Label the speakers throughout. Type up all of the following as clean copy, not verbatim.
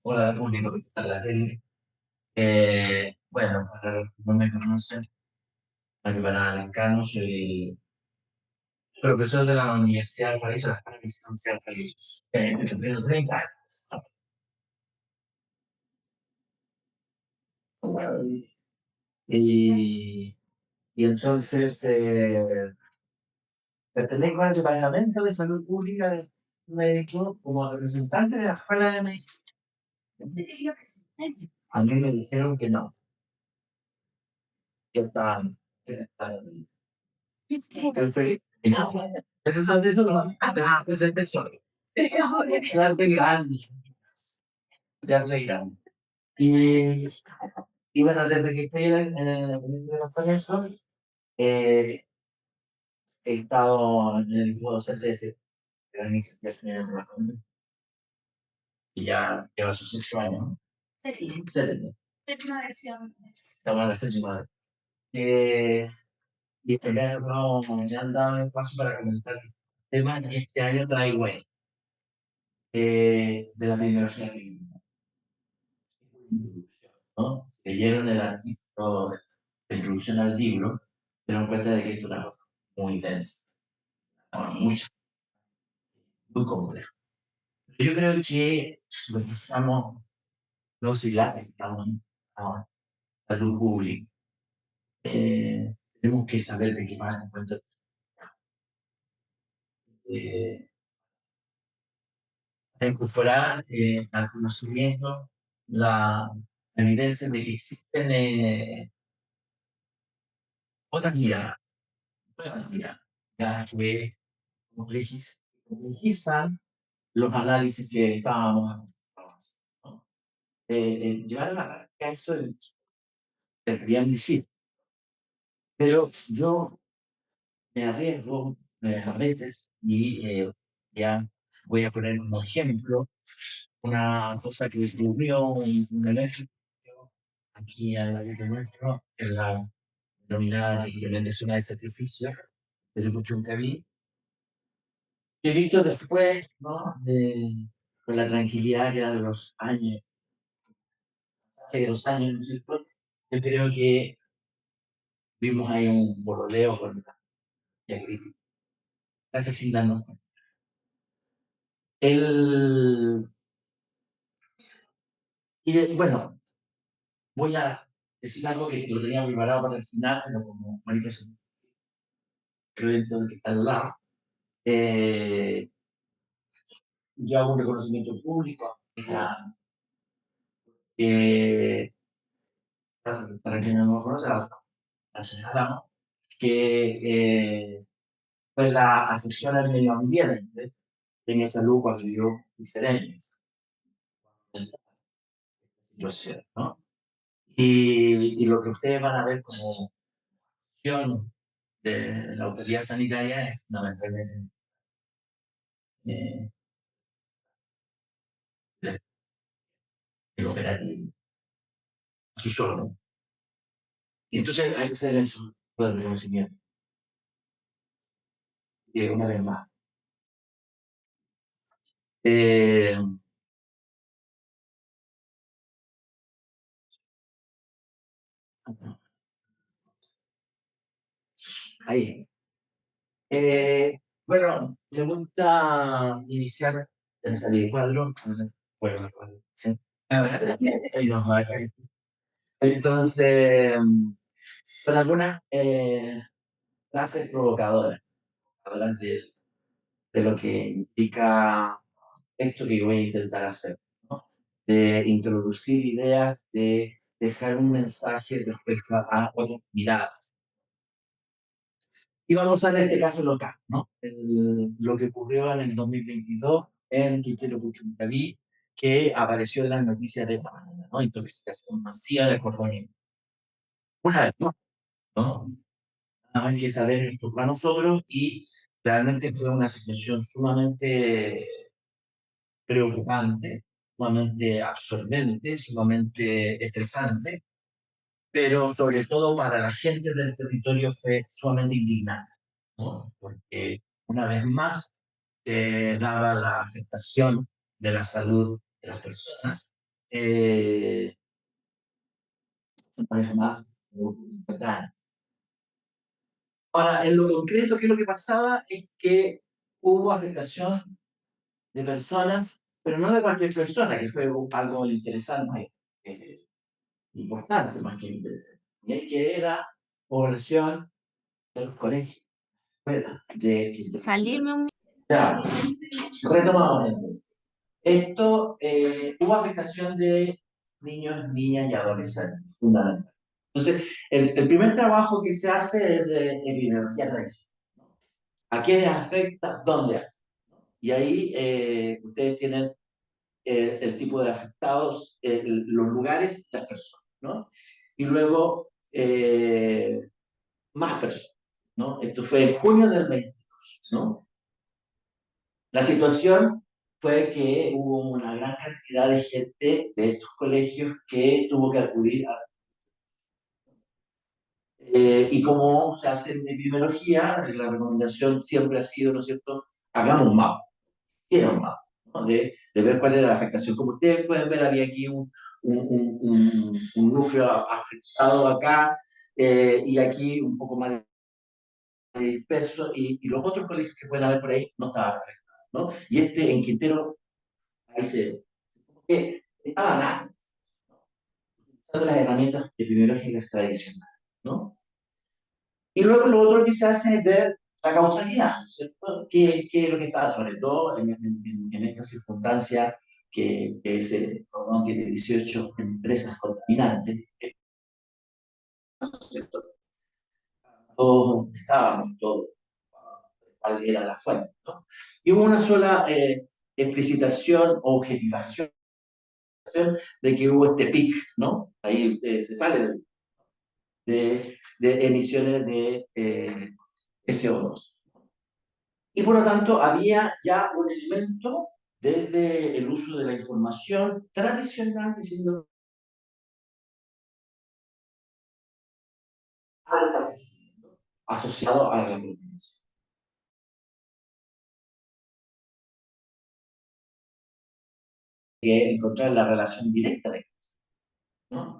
Speaker 1: Hola, público, ¿qué tal? Bueno, para los que no me conocen, Manuel Lancano, soy profesor de la Universidad del Paraíso, de la Universidad del Paraíso. Tengo 30 años. Y, y entonces pertenezco al Departamento de Salud Pública del médico como representante de la Escuela de Medicina. A mí me dijeron que no, que estaban entonces, no, eso son de eso, ¿no? Pues empezó. Ya de grande, ya de grande. Y, y bueno, desde que estoy en el departamento de los colegios, eh, he estado en el equipo docente desde la iniciación en la pandemia, y ya lleva sus 8 años, ¿no? Excelente. Estamos en la séptima. Eh, y primero no, me han dado el paso para comentar temas y este año traigo de la bibliografía clínica, ¿no? Leyeron el artículo, la introducción al libro, se dieron cuenta de que esto era muy denso, mucho, muy complejo. Yo creo que lo que estamos, los y las que estamos en salud pública, tenemos que saber de qué van a cuenta, eh, incorporar al conocimiento la evidencia de que existen otras miradas, nuevas miradas que complejizan los análisis que estábamos haciendo, ¿no? Llevar a la práctica eso es bien difícil, pero yo me arriesgo a veces y ya voy a poner como ejemplo una cosa que descubrió un eléctrico aquí al lado de nuestro, en la denominada implementación de sacrificio de Puchuncaví, que he visto después, ¿no? Con la tranquilidad ya de los años, ¿no es cierto? Yo creo que vimos ahí un bololeo con la crítica, casi sin darnos cuenta. El, bueno, voy a decir algo que lo tenía preparado para el final, pero como Mónica se dentro de que está al lado, eh, yo hago un reconocimiento público eh, para quien no lo conoce, la señalamos, que fue la asesión al medio ambiente en esa salud cuando yo Misereñas, situación, ¿no? Y lo que ustedes van a ver como acción de la autoridad sanitaria es fundamentalmente eh, el operativo, su solo. Y entonces hay que hacer eso, el reconocimiento. Y una vez más. Eh, ahí. Bueno, me gusta iniciar en salir de cuadro. Bueno, ahí nos va. Entonces, son algunas frases provocadoras, hablan de lo que implica esto que voy a intentar hacer, ¿no? De introducir ideas, de dejar un mensaje respecto a otras miradas. Y vamos a ver este caso local, ¿no? Lo que ocurrió en el 2022 en Quintero Puchuncaví, que apareció en las noticias de esta manera, ¿no? Intoxicación masiva de cordón. Una vez, ¿no? Nada más que saber estos planos sogros y realmente fue una situación sumamente preocupante, sumamente absorbente, sumamente estresante, pero sobre todo para la gente del territorio fue sumamente indignante, ¿no? Porque una vez más se daba la afectación de la salud de las personas eh, una vez más, ahora, en lo concreto, ¿qué es lo que pasaba? Es que hubo afectación de personas, pero no de cualquier persona, que fue algo interesante, importante más que interesante, y es que era población del colegio, bueno,
Speaker 2: Salirme un...
Speaker 1: ya, retomamos entonces. Esto, hubo afectación de niños, niñas y adolescentes, fundamental. Entonces, el primer trabajo que se hace es de epidemiología tradicional. ¿A quiénes afecta? ¿Dónde afecta? Y ahí ustedes tienen el tipo de afectados, los lugares y las personas, ¿no? Y luego, más personas, ¿no? Esto fue en junio del 22, ¿no? La situación fue que hubo una gran cantidad de gente de estos colegios que tuvo que acudir a... y como se hace en epidemiología, la recomendación siempre ha sido, ¿no es cierto?, hagamos un mapa, hicieron un mapa, ¿no? De ver cuál era la afectación. Como ustedes pueden ver, había aquí un núcleo afectado acá, y aquí un poco más disperso, y los otros colegios que pueden haber por ahí no estaban afectados, ¿no? Y este en Quintero, ahí se... que estaba dando las herramientas epidemiológicas tradicionales, ¿no? Y luego lo otro que se hace es ver la causalidad, ¿cierto? ¿Qué es lo que está, sobre todo en esta circunstancia que ese Rondón tiene 18 empresas contaminantes, ¿cierto? Todos estábamos, todos, cuál era la fuente, ¿no? Y hubo una sola explicitación o objetivación de que hubo este pic, ¿no? Ahí se sale de emisiones de SO2. Y por lo tanto había ya un elemento desde el uso de la información tradicional diciendo asociado a la contaminación. Que encontrar la relación directa de, ¿no?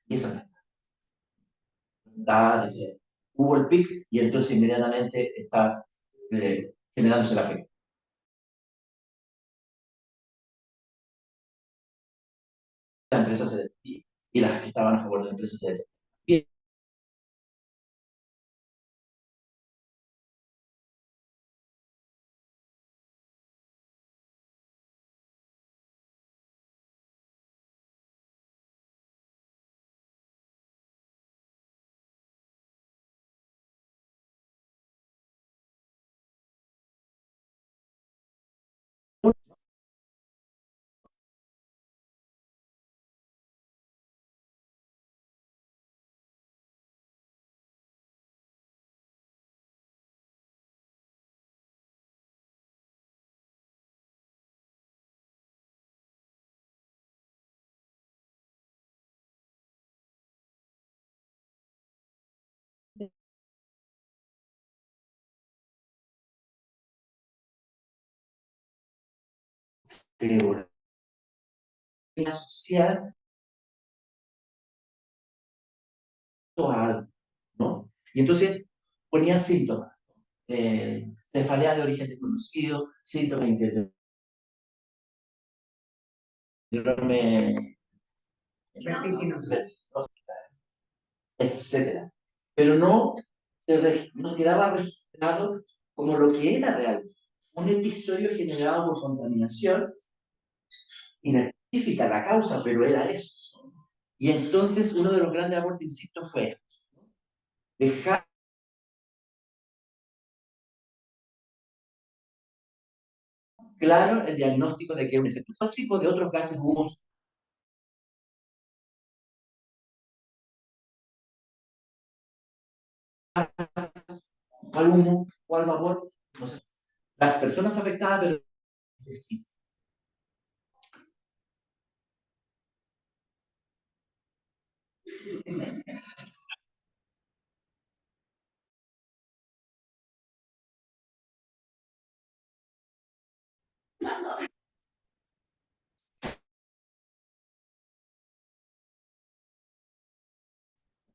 Speaker 1: Y esa da, dice, hubo el pic y entonces inmediatamente está generándose la fe. La empresa se despide y las que estaban a favor de la empresa se despiden. Social a algo, ¿no? Y entonces ponían síntomas, cefalea de origen desconocido, síntomas de síndrome, etcétera. Pero no, no quedaba registrado como lo que era real. Un episodio generado por contaminación, inespecífica la causa, pero era eso. Y entonces uno de los grandes aportes, insisto, fue dejar claro el diagnóstico de que era un efecto tóxico de otros gases humos al humo o al vapor. No sé, las personas afectadas, pero sí.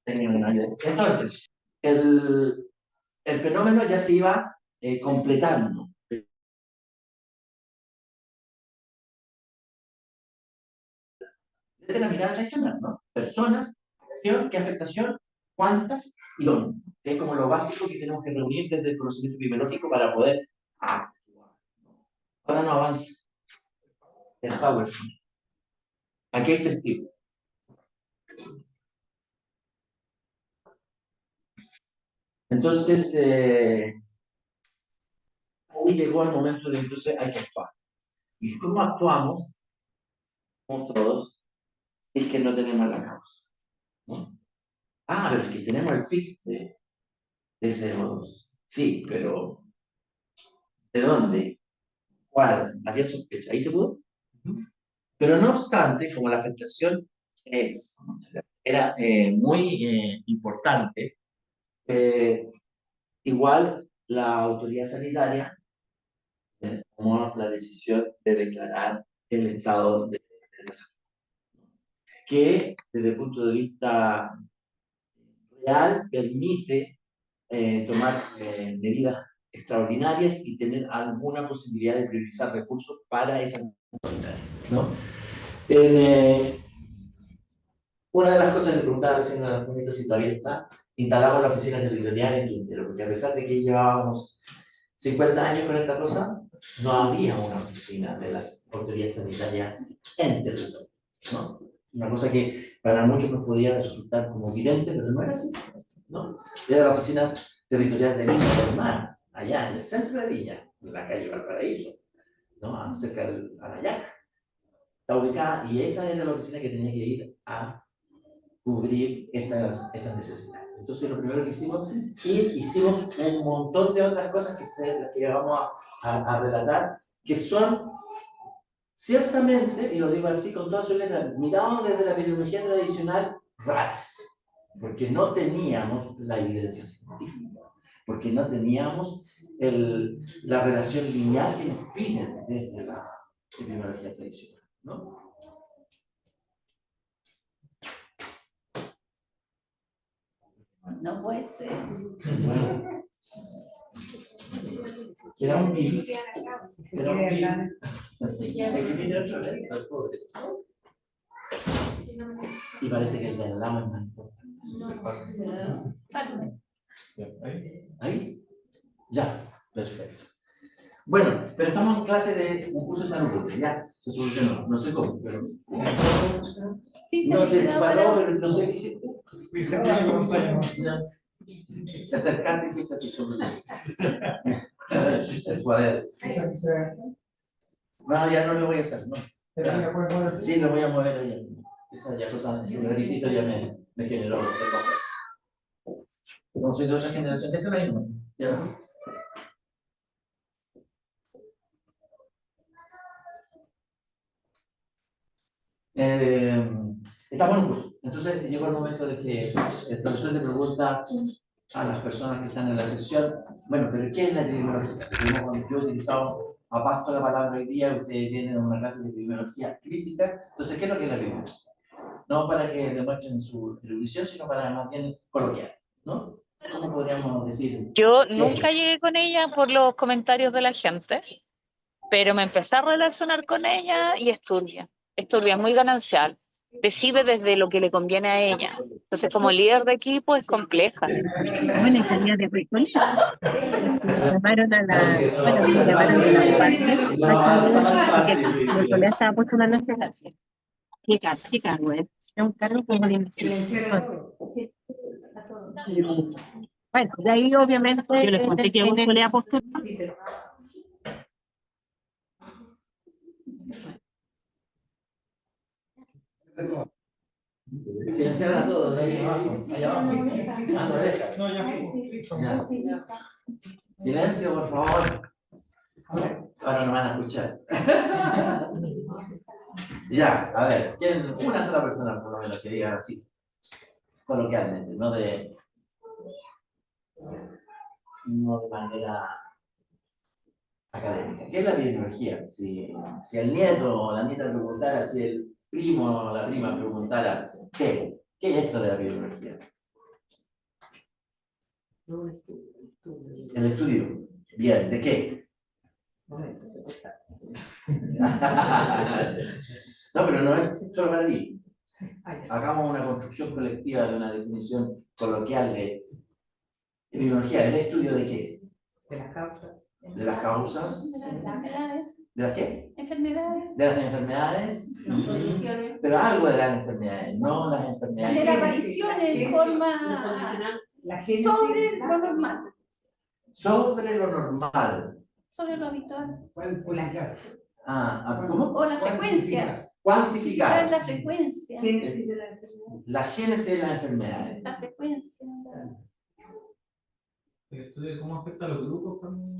Speaker 1: términos. Entonces, el fenómeno ya se iba completando. Desde la mirada tradicional, ¿no? Personas, acción, qué afectación, cuántas y dónde. Que es como lo básico que tenemos que reunir desde el conocimiento epidemiológico para poder actuar. Ahora no avanza. El PowerPoint. Aquí hay tres tipos. Entonces, ahí llegó el momento de entonces hay que actuar. ¿Y cómo actuamos? Como todos, es que no tenemos la causa, ¿no? Ah, pero es que tenemos el pic de CO2. Sí, pero ¿de dónde? ¿Cuál? ¿Había sospecha? ¿Ahí se pudo? Pero no obstante, como la afectación era muy importante, eh, igual la autoridad sanitaria tomó la decisión de declarar el estado de emergencia, que desde el punto de vista real permite tomar medidas extraordinarias y tener alguna posibilidad de priorizar recursos para esa extraordinaria, ¿no? Una de las cosas que preguntaba recién a la pregunta si todavía está, instalamos la oficina territorial en Quintero, porque a pesar de que llevábamos 50 años con esta cosa, no había una oficina de las autoridades sanitarias en territorio, ¿no? Una cosa que para muchos nos podía resultar como evidente, pero no era así, ¿no? Era la oficina territorial de Viña del Mar, allá en el centro de Viña, en la calle Valparaíso, ¿no? Cerca del Anayac. Está ubicada, y esa era la oficina que tenía que ir a cubrir estas necesidades. Entonces, lo primero que hicimos, y hicimos un montón de otras cosas que vamos a relatar, que son ciertamente, y lo digo así con todas sus letras, mirados desde la epidemiología tradicional, raras, porque no teníamos la evidencia científica, porque no teníamos la relación lineal que nos piden desde la epidemiología tradicional, ¿no?
Speaker 2: No puede ser.
Speaker 1: Bueno, será un virus. Será un virus. Aquí viene otro evento, el pobre. Y parece que el del lama es más importante. ¿Ahí? Ya, perfecto. Bueno, pero estamos en clase de un curso de salud pública, ya, se solucionó, no sé cómo, pero...
Speaker 2: Sí,
Speaker 1: No sé,
Speaker 2: pero
Speaker 1: paró, pero no sé qué hiciste. Te acercaste y fuiste así sobre el cuaderno. No, ya no lo voy a hacer, no. Sí, lo voy a mover allá. Esa ya cosa, ese requisito ya me generó cosas. Como soy de otra generación, déjalo ahí, ¿no? Ya. Estamos en un curso. Entonces llegó el momento de que el profesor le pregunta a las personas que están en la sesión, bueno, pero ¿qué es la epidemiología? Yo he utilizado a pasto la palabra hoy día, ustedes vienen a una clase de epidemiología crítica, entonces, ¿qué es lo que es la epidemiología? No para que demuestren su erudición, sino para más bien coloquiar, ¿no? ¿Cómo podríamos decir?
Speaker 3: Yo
Speaker 1: ¿Qué es?
Speaker 3: nunca llegué con ella por los comentarios de la gente, pero me empecé a relacionar con ella y estudia. Estudia, es muy ganancial. Decide desde lo que le conviene a ella. Entonces, como líder de equipo es compleja.
Speaker 2: bueno, y salía de colegio. Llamaron a la,
Speaker 1: Aunque no,
Speaker 2: bueno, me
Speaker 1: está
Speaker 2: llamaron de la UPACE
Speaker 1: no,
Speaker 2: a
Speaker 1: está
Speaker 2: salud,
Speaker 1: más
Speaker 2: porque
Speaker 1: fácil.
Speaker 2: mi colega estaba postulando esta clase. Qué cargo es? Es un cargo como de investigación. Bueno, de ahí obviamente yo les conté que uno le postular.
Speaker 1: Silenciar a todos, ahí abajo, allá abajo. Ah, no deja. Ya. Silencio, por favor. Ahora no van a escuchar. Ya, a ver, ¿quién? Una sola persona por lo menos que diga así, coloquialmente, no de manera académica. ¿Qué es la epidemiología? Si el nieto o la nieta preguntara, si el primo o la prima preguntara, ¿qué es esto de la epidemiología? El estudio. Bien, ¿de qué? No, pero no es solo para ti. Hagamos una construcción colectiva de una definición coloquial de epidemiología. ¿El estudio de qué?
Speaker 4: De las causas.
Speaker 1: ¿De las causas?
Speaker 2: De las enfermedades.
Speaker 1: ¿De las qué?
Speaker 2: Enfermedades.
Speaker 1: ¿De las enfermedades?
Speaker 4: Las soluciones.
Speaker 1: Pero algo de las enfermedades, no las enfermedades.
Speaker 2: De la aparición en forma
Speaker 4: La génesis,
Speaker 2: sobre lo normal,
Speaker 1: Sobre lo normal.
Speaker 2: sobre lo habitual.
Speaker 4: cuantificar.
Speaker 1: ¿Cómo?
Speaker 2: O la frecuencia.
Speaker 1: Cuantificar
Speaker 2: La frecuencia.
Speaker 4: Génesis de la enfermedad.
Speaker 1: la génesis de las enfermedades.
Speaker 2: La frecuencia.
Speaker 5: El estudio de cómo afecta a los grupos también.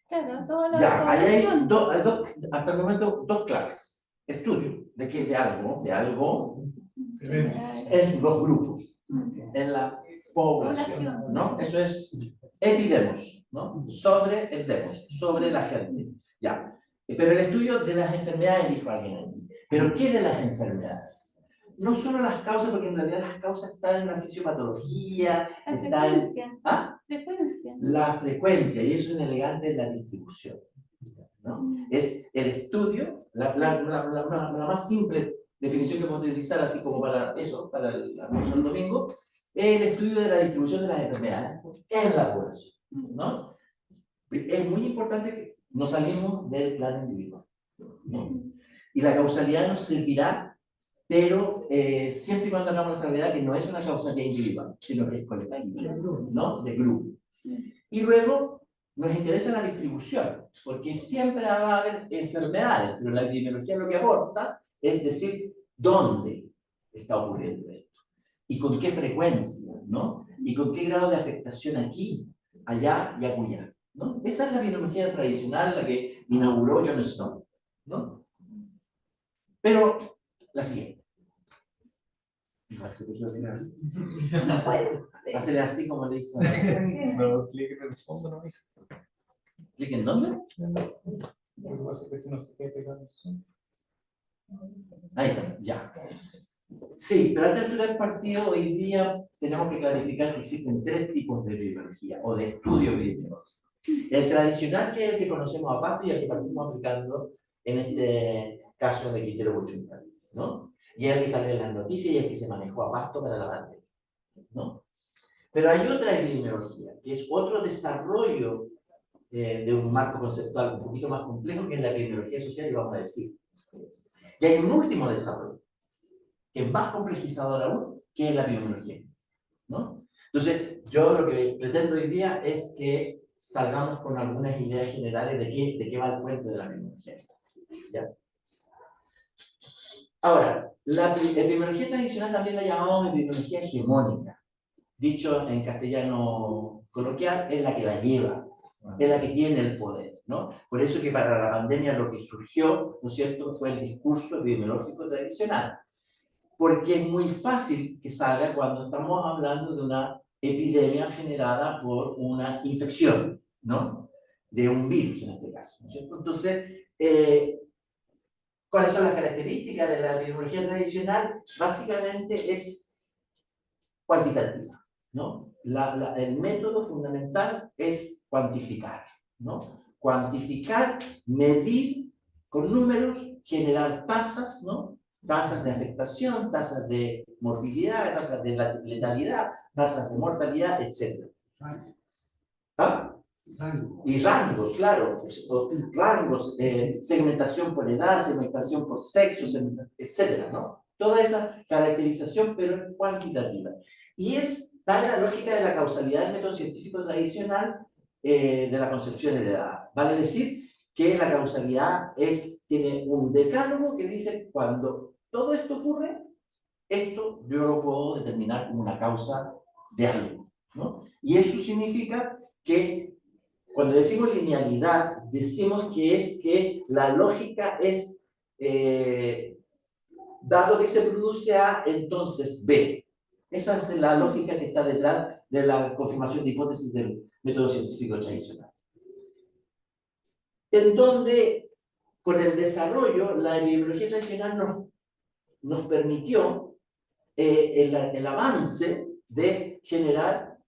Speaker 2: Claro, toda la
Speaker 1: Ya, ahí hay
Speaker 2: población.
Speaker 1: hasta el momento dos claves. Estudio de qué, de algo en los grupos, en la población, ¿no? Eso es epidemos, ¿no? Sobre el demos, sobre la gente. Ya. Pero el estudio de las enfermedades, dijo alguien aquí. ¿Pero qué de las enfermedades? No solo las causas, porque en realidad las causas están en la fisiopatología,
Speaker 2: La
Speaker 1: están en...
Speaker 2: frecuencia.
Speaker 1: ¿Ah?
Speaker 2: Frecuencia.
Speaker 1: La frecuencia, y eso es elegante en la distribución, ¿no? Es el estudio, la más simple definición que podemos utilizar, así como para eso, para el almuerzo del domingo, es el estudio de la distribución de las enfermedades en la población, ¿no? Es muy importante que nos salimos del plano individual, ¿no? Y la causalidad nos servirá, pero siempre y cuando hagamos la salvedad que no es una causalidad individual, sino que es colectiva, ¿no? De grupo. Y luego nos interesa la distribución, porque siempre va a haber enfermedades, pero la epidemiología lo que aporta es decir dónde está ocurriendo esto, y con qué frecuencia, ¿no? Y con qué grado de afectación aquí, allá y acullá, ¿no? Esa es la epidemiología tradicional, la que inauguró John Snow, ¿no? Pero, la siguiente. Hacerle así como le hizo.
Speaker 5: No, clic en el fondo, no dice.
Speaker 1: ¿Clic en dónde?
Speaker 5: Lo que pasa es que si no se puede pegar el zoom.
Speaker 1: Ahí está, ya. Sí, pero a esta altura del partido hoy día tenemos que clarificar que existen tres tipos de epidemiología o de estudio epidemiológico. El tradicional, que es el que conocemos a Pasto y el que partimos aplicando en este caso de Quintero Bochunca, ¿no? Y es el que salió en las noticias y el que se manejó a Pasto para la pandemia, ¿no? Pero hay otra epidemiología, que es otro desarrollo de un marco conceptual un poquito más complejo, que es la epidemiología social, y vamos a decir. Y hay un último desarrollo, que es más complejizador aún, que es la epidemiología, ¿no? Entonces, yo lo que pretendo hoy día es que salgamos con algunas ideas generales de qué va el cuento de la epidemiología, ¿ya? Ahora, la epidemiología tradicional también la llamamos epidemiología hegemónica. Dicho en castellano coloquial, es la que la lleva, es la que tiene el poder, ¿no? Por eso que para la pandemia lo que surgió, ¿no es cierto?, fue el discurso epidemiológico tradicional. Porque es muy fácil que salga cuando estamos hablando de una epidemia generada por una infección, ¿no? De un virus en este caso, ¿no es cierto? Entonces, ¿cuáles son las características de la epidemiología tradicional? Básicamente es cuantitativa, ¿no? El método fundamental es cuantificar, ¿no? Cuantificar, medir con números, generar tasas, ¿no? Tasas de afectación, tasas de morbilidad, tasas de letalidad, tasas de mortalidad, etc. ¿Ah? Y rangos, claro, rangos, segmentación por edad, segmentación por sexo, etc., ¿no? Toda esa caracterización, pero es cuantitativa. Y es tal la lógica de la causalidad del método científico tradicional de la concepción heredada. Vale decir que la causalidad tiene un decálogo que dice cuando todo esto ocurre, esto yo lo puedo determinar como una causa de algo, ¿no? Y eso significa que cuando decimos linealidad, decimos que la lógica es dado que se produce A, entonces B. Esa es la lógica que está detrás de la confirmación de hipótesis del método científico tradicional. En donde, con el desarrollo, la epidemiología tradicional nos permitió el avance de generar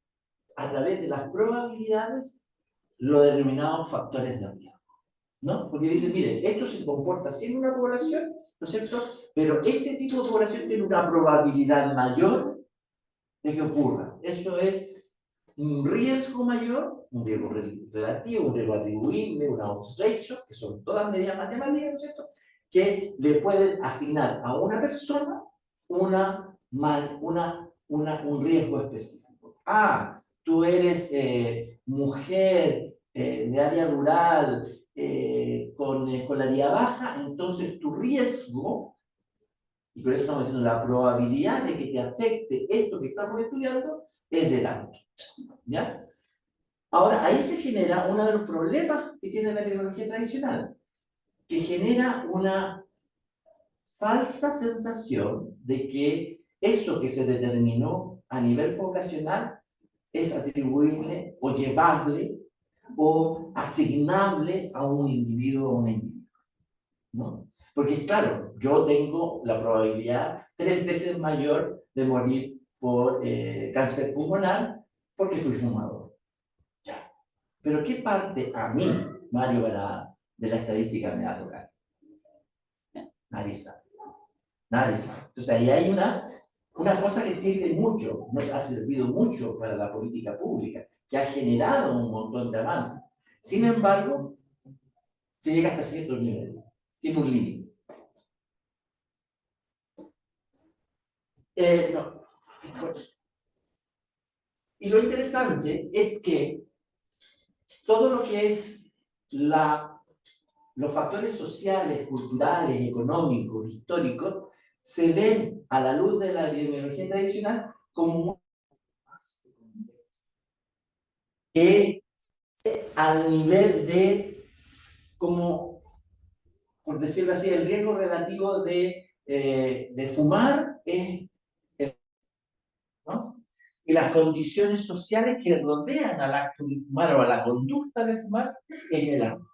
Speaker 1: a través de las probabilidades los denominados factores de riesgo, ¿no? Porque dicen, mire, esto se comporta así en una población, ¿no es cierto? Pero este tipo de población tiene una probabilidad mayor de que ocurra. Esto es un riesgo mayor, un riesgo relativo, un riesgo atribuible, una odds ratio, que son todas medidas matemáticas, ¿no es cierto?, que le pueden asignar a una persona un riesgo específico. Ah, tú eres mujer de área rural con escolaridad baja, entonces tu riesgo, y por eso estamos diciendo la probabilidad de que te afecte esto que estamos estudiando, es de tanto. ¿Ya? Ahora, ahí se genera uno de los problemas que tiene la epidemiología tradicional, que genera una falsa sensación de que eso que se determinó a nivel poblacional es atribuible o llevable o asignable a un individuo o una individua, ¿no? Porque claro, yo tengo la probabilidad 3 veces mayor de morir por cáncer pulmonar porque fui fumador. Ya. Pero ¿qué parte a mí, Mario Barada, de la estadística me va a tocar? Nadie sabe. Nadie sabe. Entonces ahí hay una cosa que sirve mucho, nos ha servido mucho para la política pública, que ha generado un montón de avances. Sin embargo, se llega hasta cierto nivel. Tiene un límite. No. Y lo interesante es que todo lo que es los factores sociales, culturales, económicos, históricos, se ven a la luz de la epidemiología tradicional como más que al nivel de, como, por decirlo así, el riesgo relativo de fumar es, ¿no? Y las condiciones sociales que rodean al acto de fumar o a la conducta de fumar es el agua.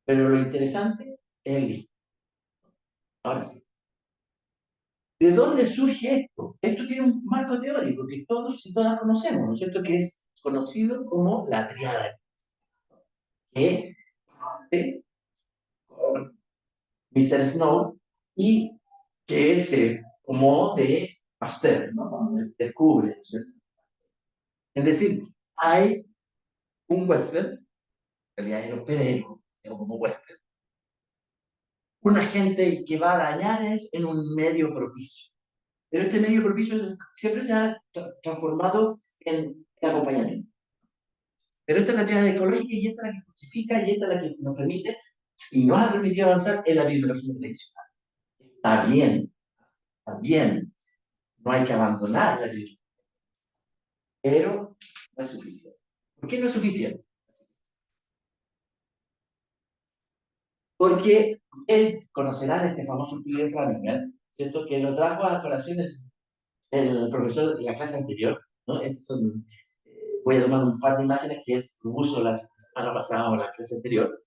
Speaker 1: Pero lo interesante es el listo. Ahora sí. ¿De dónde surge esto? Esto tiene un marco teórico que todos y todas conocemos, ¿no es cierto? Que es conocido como la triada, que parte con Mr. Snow y que se tomó de Pasteur, ¿no? Cuando descubre, ¿no es cierto? Es decir, hay un huésped, en realidad el hospedero, o como huésped, un agente que va a dañar es en un medio propicio. Pero este medio propicio siempre se ha transformado en acompañamiento. Pero esta es la triada ecológica y esta es la que justifica y esta es la que nos permite y nos ha permitido avanzar en la biología tradicional. Está bien, no hay que abandonar la biología, pero no es suficiente. ¿Por qué no es suficiente? Porque ustedes conocerán este famoso estudio de Framingham, ¿cierto? Que lo trajo a la colación el profesor en la clase anterior, ¿no? Voy a tomar un par de imágenes que él propuso la semana pasada o la clase anterior,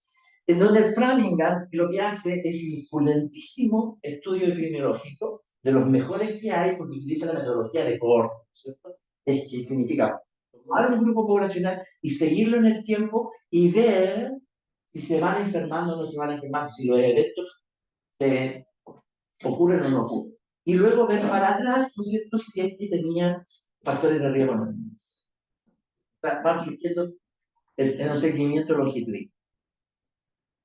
Speaker 1: en donde Framingham lo que hace es un pulentísimo estudio epidemiológico de los mejores que hay porque utiliza la metodología de cohorte, ¿cierto? Es que significa tomar un grupo poblacional y seguirlo en el tiempo y ver si se van enfermando o no se van enfermando, si los eventos ocurren o no ocurren. Y luego ver para atrás, ¿no es cierto?, si es que tenían factores de riesgo o no. O sea, van surgiendo en un seguimiento longitudinal.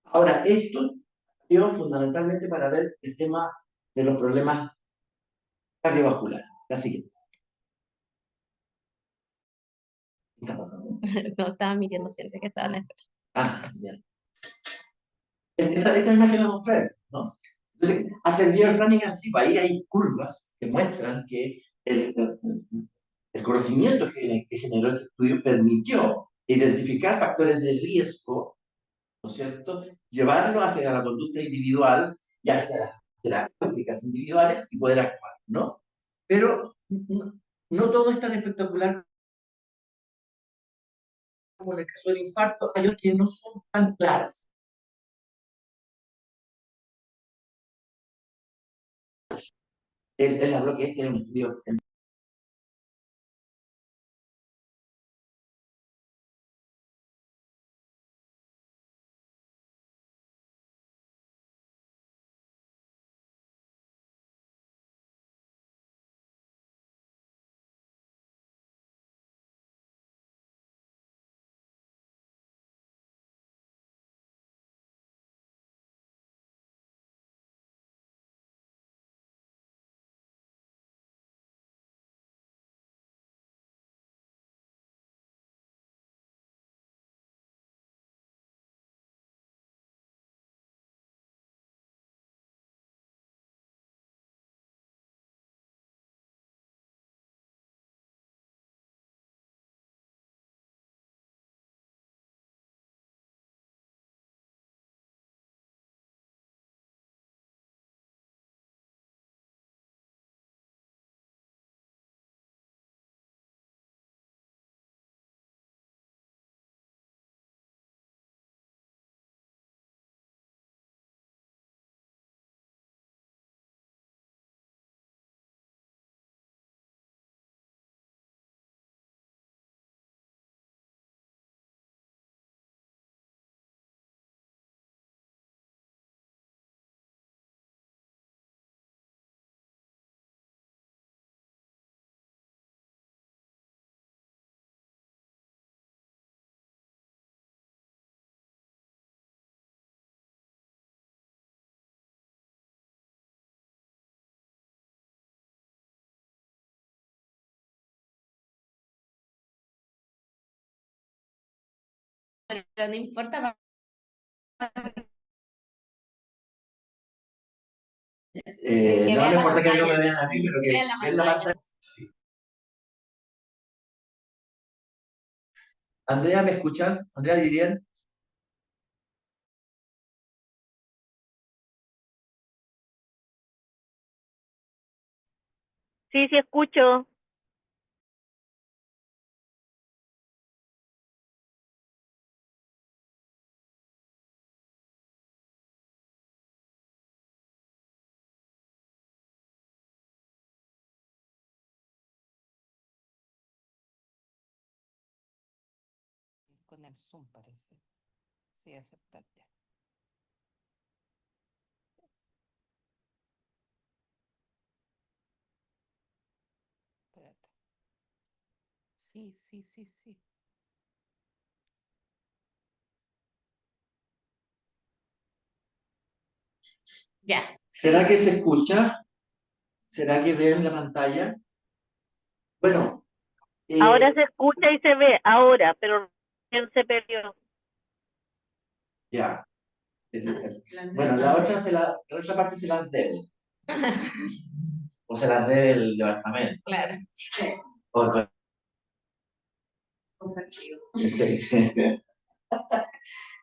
Speaker 1: Ahora, esto dio fundamentalmente para ver el tema de los problemas cardiovasculares. La siguiente. ¿Qué está pasando?
Speaker 6: No, estaba midiendo gente que estaba en la
Speaker 1: Ah, ya. Esta imagen la mostré, ¿no? Entonces, ha servido el Framingham, sí, ahí hay curvas que muestran que el conocimiento que generó este estudio permitió identificar factores de riesgo, ¿no es cierto?, llevarlo hacia la conducta individual y hacia las terapéuticas individuales y poder actuar, ¿no? Pero no todo es tan espectacular como en el caso del infarto, hay otras que no son tan claras. Él habló que este era un estudio
Speaker 6: Pero no importa. Que
Speaker 1: No
Speaker 6: vea
Speaker 1: me
Speaker 6: la
Speaker 1: importa que no me
Speaker 6: pantalla.
Speaker 1: vean a mí, pero
Speaker 6: Que
Speaker 1: que
Speaker 6: vea la
Speaker 1: vean la
Speaker 6: pantalla.
Speaker 1: pantalla. Sí. Andrea, ¿me escuchas? Andrea Didier.
Speaker 7: Sí, sí escucho.
Speaker 4: Con el Zoom parece. Sí, aceptar ya. Espérate. Sí, sí, sí, sí.
Speaker 6: Ya.
Speaker 1: ¿Será que se escucha? ¿Será que ven la pantalla? Bueno,
Speaker 7: Ahora se escucha y se ve, ahora, pero recién se perdió.
Speaker 1: ya. Bueno, la otra parte se las debo. O se las debe el departamento.
Speaker 6: Claro.
Speaker 1: O- sí.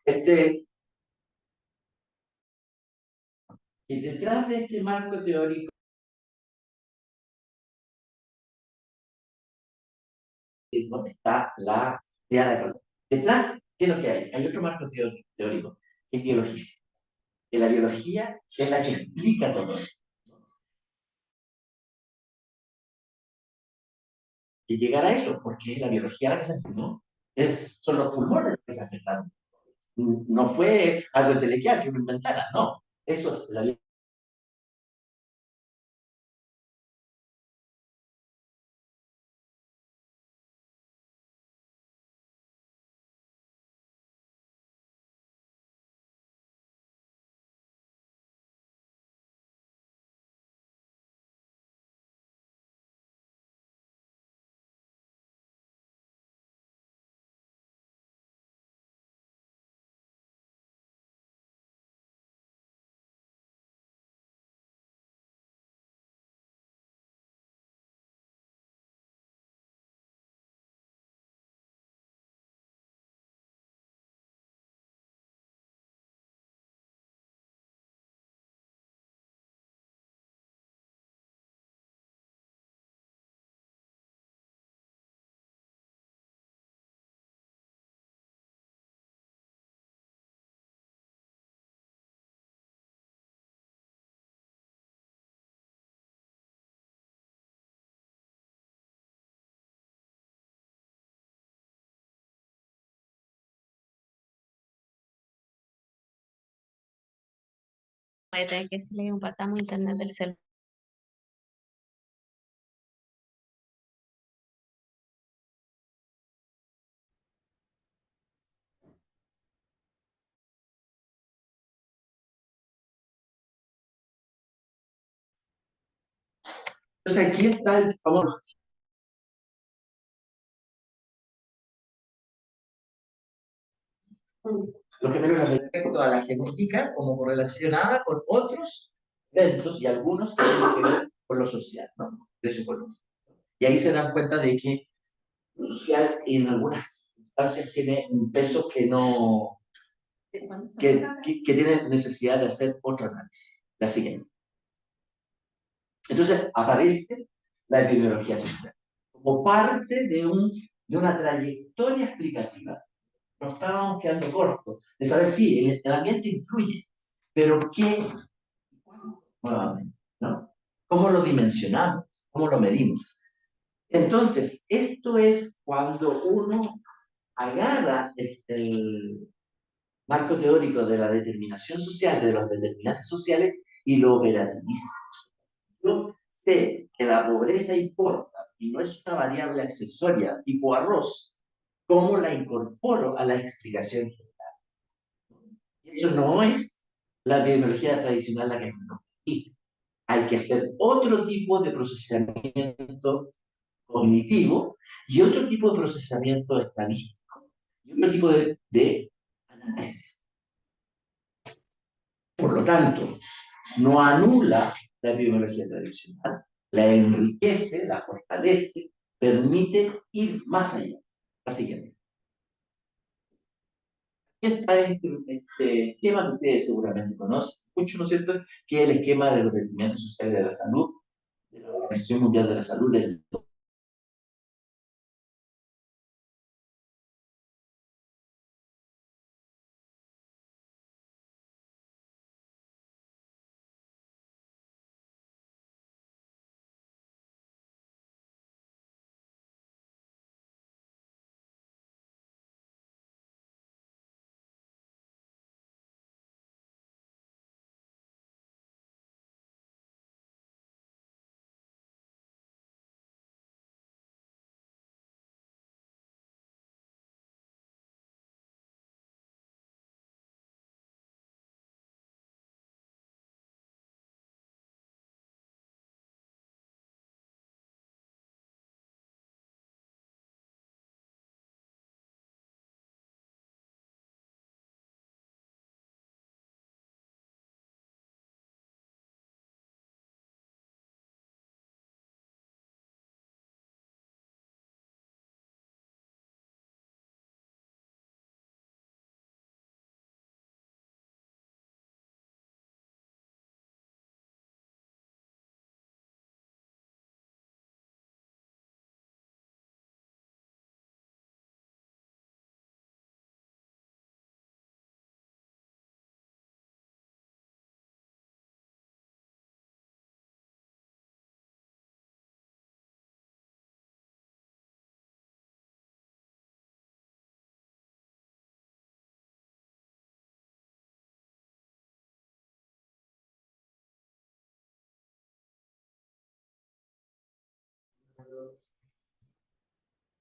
Speaker 1: Este, y detrás de este marco teórico es donde está la idea de color. Detrás, ¿qué es lo que hay? Hay otro marco teórico, que es biología. Que la biología es la que explica todo esto. Y llegar a eso, porque es la biología la que se afirmó. Son los pulmones los que se afectaron. No fue algo intelectual que uno inventara, no. Eso es la
Speaker 6: Voy a tener que decirle que compartamos internet del celular.
Speaker 1: Entonces aquí está el famoso. Los gemelos respecto a la genética como correlacionada con otros eventos y algunos que tienen que ver con lo social, ¿no? De su color. Y ahí se dan cuenta de que lo social en algunas instancias tiene un peso que no, que tiene necesidad de hacer otro análisis. La siguiente. Entonces aparece la epidemiología social como parte de una trayectoria explicativa. Nos estábamos quedando cortos de saber si el ambiente influye, pero ¿qué? Nuevamente, ¿no? ¿Cómo lo dimensionamos? ¿Cómo lo medimos? Entonces, esto es cuando uno agarra el marco teórico de la determinación social, de los determinantes sociales, y lo operativiza. Yo sé que la pobreza importa y no es una variable accesoria tipo arroz. ¿Cómo la incorporo a la explicación general? Eso no es la epidemiología tradicional la que nos permite. Hay que hacer otro tipo de procesamiento cognitivo y otro tipo de procesamiento estadístico y otro tipo de análisis. Por lo tanto, no anula la epidemiología tradicional, la enriquece, la fortalece, permite ir más allá. La siguiente. Aquí está este esquema que ustedes seguramente conocen mucho, ¿no es cierto? Que es el esquema de los rendimientos sociales de la salud, de la Organización Mundial de la Salud, del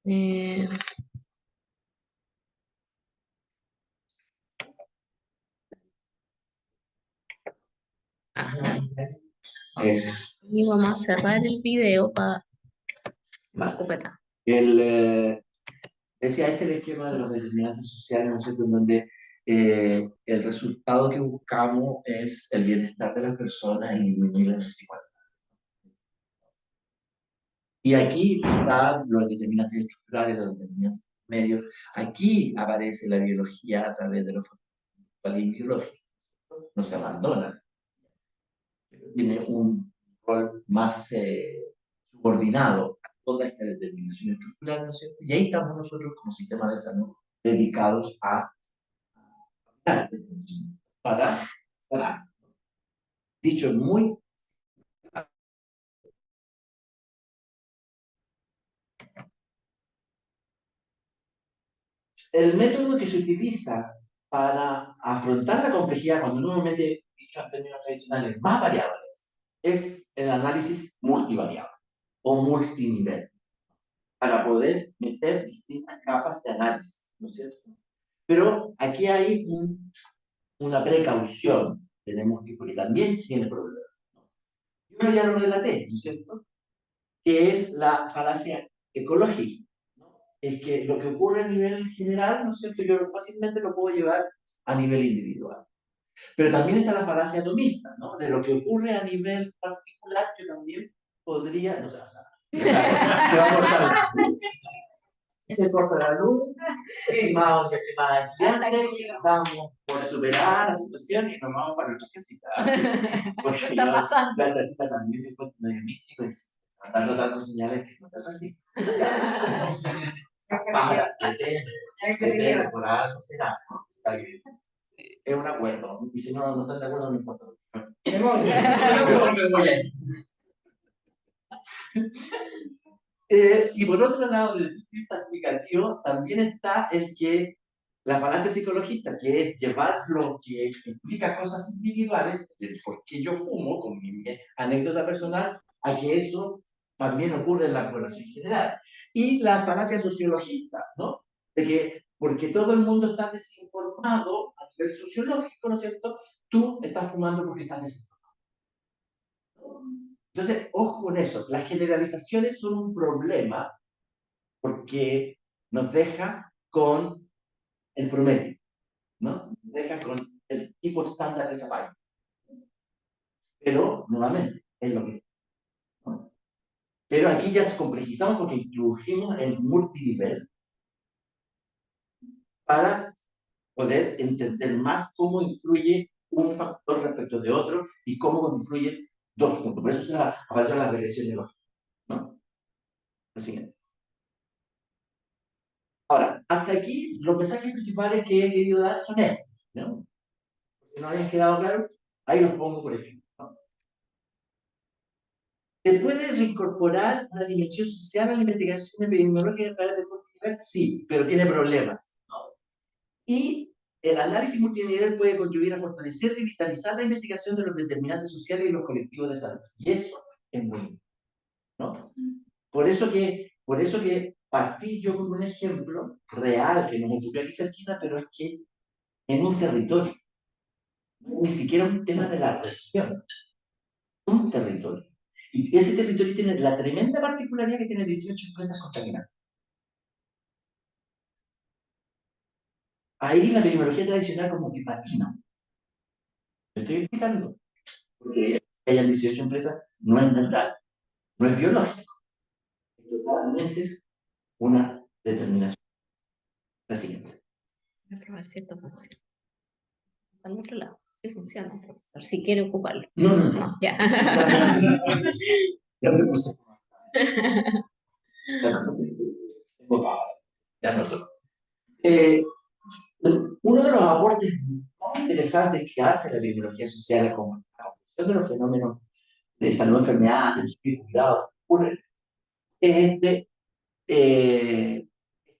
Speaker 6: Eh, ajá.
Speaker 1: es
Speaker 6: Y vamos a cerrar el video para
Speaker 1: más.
Speaker 6: escopeta.
Speaker 1: Decía, este es el esquema de los determinantes sociales, ¿no es cierto?, en donde el resultado que buscamos es el bienestar de las personas y disminuir las desigualdades. Y aquí están los determinantes estructurales, los determinantes medios. Aquí aparece la biología a través de los factores biológicos. No se abandona. Tiene un rol más subordinado a toda esta determinación estructural, ¿no es cierto? Y ahí estamos nosotros como sistema de salud dedicados a para, dicho muy el método que se utiliza para afrontar la complejidad, cuando normalmente, dicho en términos tradicionales, más variables, es el análisis multivariable o multinivel, para poder meter distintas capas de análisis, ¿no es cierto? Pero aquí hay una precaución, tenemos que, porque también tiene problemas. Yo ya lo relaté, ¿no es cierto? Que es la falacia ecológica, ¿no? Es que lo que ocurre a nivel general, ¿no es cierto?, yo fácilmente lo puedo llevar a nivel individual. Pero también está la falacia atomista, ¿no? De lo que ocurre a nivel particular, yo también podría, no sé, se va a cortar se corta la luz, estimados y estimadas estudiantes, vamos por superar la situación y nos vamos para nuestra casita. Porque
Speaker 6: ¿Qué está pasando?
Speaker 1: la tatita también me encuentro medio místico y están notando señales que no están así. Para, detén, por algo será. Es un acuerdo. Y si no están de acuerdo, no importa. Me voy y por otro lado, desde el punto de vista explicativo, también está el que la falacia psicologista, que es llevar lo que explica cosas individuales, del por qué yo fumo, con mi anécdota personal, a que eso también ocurre en la población general. Y la falacia sociologista, ¿no? De que porque todo el mundo está desinformado a nivel sociológico, ¿no es cierto? Tú estás fumando porque estás desinformado. Entonces, ojo con eso. Las generalizaciones son un problema porque nos deja con el promedio, ¿no? Deja con el tipo estándar de esa página. Pero, nuevamente, es lo que es, ¿no? Pero aquí ya complejizamos porque introdujimos el multinivel para poder entender más cómo influye un factor respecto de otro y cómo influyen dos puntos. Por eso aparecen las regresiones lógicas, ¿no? La siguiente. Ahora, hasta aquí los mensajes principales que he querido dar son estos, ¿no? Si no habían quedado claros, ahí los pongo por ejemplo, ¿no? ¿Se puede reincorporar una dimensión social a la investigación epidemiológica a través del multinivel? Sí, pero tiene problemas, ¿no? Y el análisis multinivel puede contribuir a fortalecer y vitalizar la investigación de los determinantes sociales y los colectivos de salud. Y eso es muy importante, ¿no? Por eso que partí yo con un ejemplo real que nos ocurrió aquí cerquita, pero es que en un territorio, ni siquiera un tema de la región, un territorio. Y ese territorio tiene la tremenda particularidad que tiene 18 empresas contaminadas. Ahí la epidemiología tradicional como que patina. ¿Me estoy explicando? Porque que hayan 18 empresas no es natural, no es biológico. Es totalmente una determinación. La siguiente.
Speaker 6: Voy a probar si esto funciona. Al otro lado. Sí funciona, profesor. Si quiere ocuparlo.
Speaker 1: No, no, no.
Speaker 6: No, ya.
Speaker 1: Ya me puse. Ya me puse. Ya no sé. Uno de los aportes más interesantes que hace la epidemiología social como la comprensión de los fenómenos de salud, enfermedad, de cuidado, ocurre es este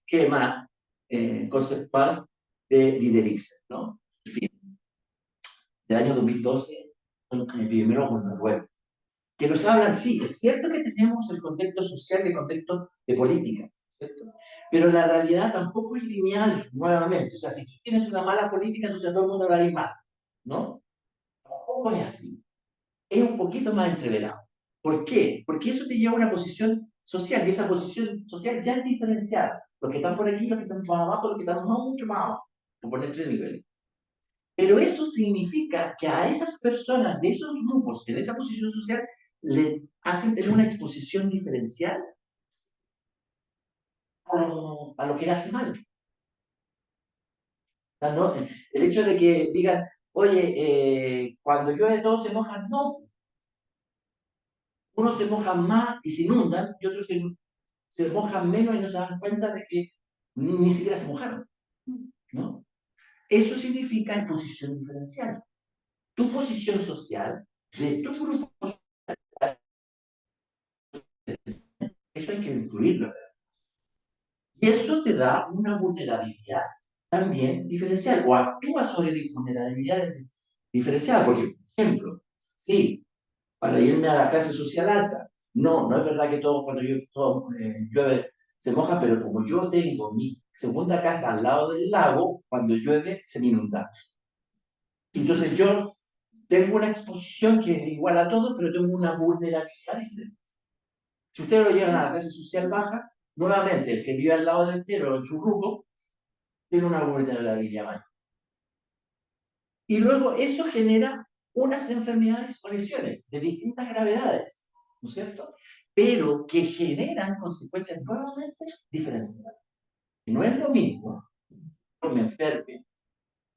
Speaker 1: esquema conceptual de Dideriksen, ¿no? En fin, del año 2012, un epidemiólogo noruego, que nos hablan, sí, es cierto que tenemos el contexto social y el contexto de política, ¿cierto? Pero la realidad tampoco es lineal, nuevamente. O sea, si tú tienes una mala política, entonces todo el mundo va a ir mal, ¿no? Tampoco es así. Es un poquito más entreverado. ¿Por qué? Porque eso te lleva a una posición social, y esa posición social ya es diferenciada. Los que están por aquí, los que están más abajo, los que están mucho más abajo, por poner tres niveles. Pero eso significa que a esas personas de esos grupos, en esa posición social, le hacen tener una exposición diferencial a lo que le hace mal. O sea, no, el hecho de que digan, oye, cuando llueve todos se mojan, no. Unos se mojan más y se inundan, y otros se mojan menos y no se dan cuenta de que ni siquiera se mojaron, ¿no? Eso significa exposición diferencial. Tu posición social de tu grupo social, eso hay que incluirlo. Y eso te da una vulnerabilidad también diferencial, o actúa sobre vulnerabilidades diferenciadas. Porque, por ejemplo, sí, para irme a la clase social alta, no es verdad que todo cuando llueve se moja, pero como yo tengo mi segunda casa al lado del lago, cuando llueve se me inunda. Entonces yo tengo una exposición que es igual a todos, pero tengo una vulnerabilidad diferente. Si ustedes lo llevan a la clase social baja, nuevamente el que vive al lado del entero en su grupo tiene una vulnerabilidad mayor. Y luego eso genera unas enfermedades o lesiones de distintas gravedades, ¿no es cierto? Pero que generan consecuencias nuevamente diferenciadas. Y no es lo mismo que me enferme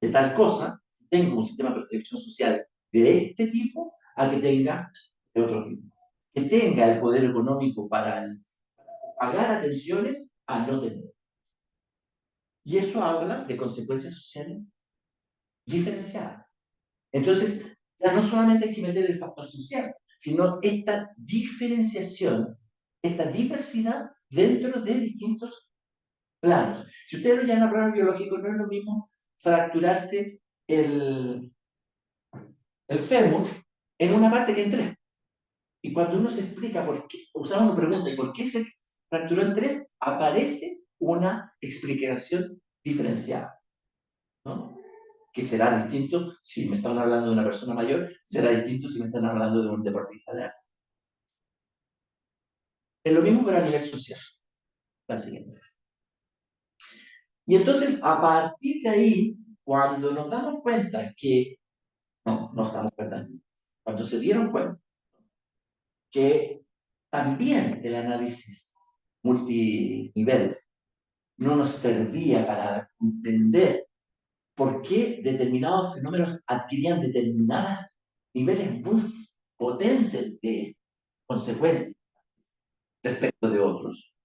Speaker 1: de tal cosa, tengo un sistema de protección social de este tipo, a que tenga de otro tipo. Que tenga el poder económico para pagar atenciones a no tener. Y eso habla de consecuencias sociales diferenciadas. Entonces, ya no solamente hay que meter el factor social, sino esta diferenciación, esta diversidad dentro de distintos planos. Si ustedes lo llaman plano biológico, no es lo mismo fracturarse el fémur en una parte que en tres. Y cuando uno se explica por qué, o sea, uno pregunta, ¿y por qué se fracturó en tres? Aparece una explicación diferenciada, ¿no? Que será distinto si me están hablando de una persona mayor, será distinto si me están hablando de un deportista de arte. Es lo mismo pero a nivel social. La siguiente. Y entonces, a partir de ahí, cuando nos damos cuenta que, no, nos damos cuenta, cuando se dieron cuenta que también el análisis multinivel no nos servía para entender por qué determinados fenómenos adquirían determinados niveles muy potentes de consecuencias respecto de otros.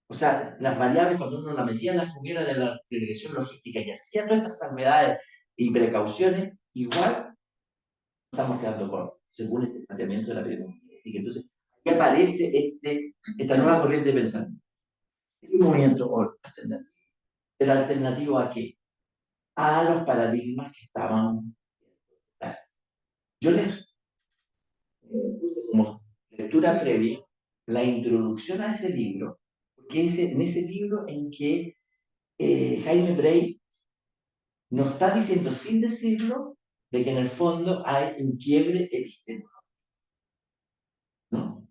Speaker 1: O sea, las variables, cuando uno las metía en la juguera de la regresión logística y hacía todas estas salvedades y precauciones, igual estamos quedando cortos, según este planteamiento de la epidemiología. Entonces, aquí aparece esta nueva corriente de pensamiento. Es un movimiento alternativo. ¿Pero alternativo a qué? A los paradigmas que estaban atrás. Yo les puse como lectura previa la introducción a ese libro, porque es en ese libro en que Jaime Bray nos está diciendo, sin decirlo, de que en el fondo hay un quiebre epistemológico, ¿no?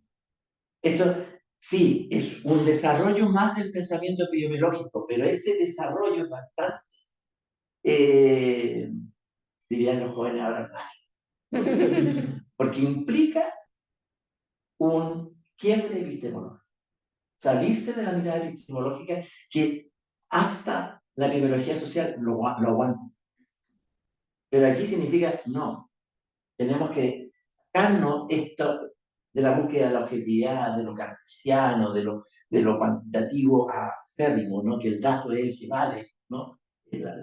Speaker 1: Esto sí es un desarrollo más del pensamiento epidemiológico, pero ese desarrollo es bastante, dirían los jóvenes ahora, porque implica un quiebre epistemológico. Salirse de la mirada epistemológica que hasta la epidemiología social lo aguanta. Pero aquí significa, no, tenemos que sacarnos esto de la búsqueda de la objetividad, de lo cartesiano, de lo cuantitativo acérrimo, ¿no? Que el dato es el que vale, ¿no? La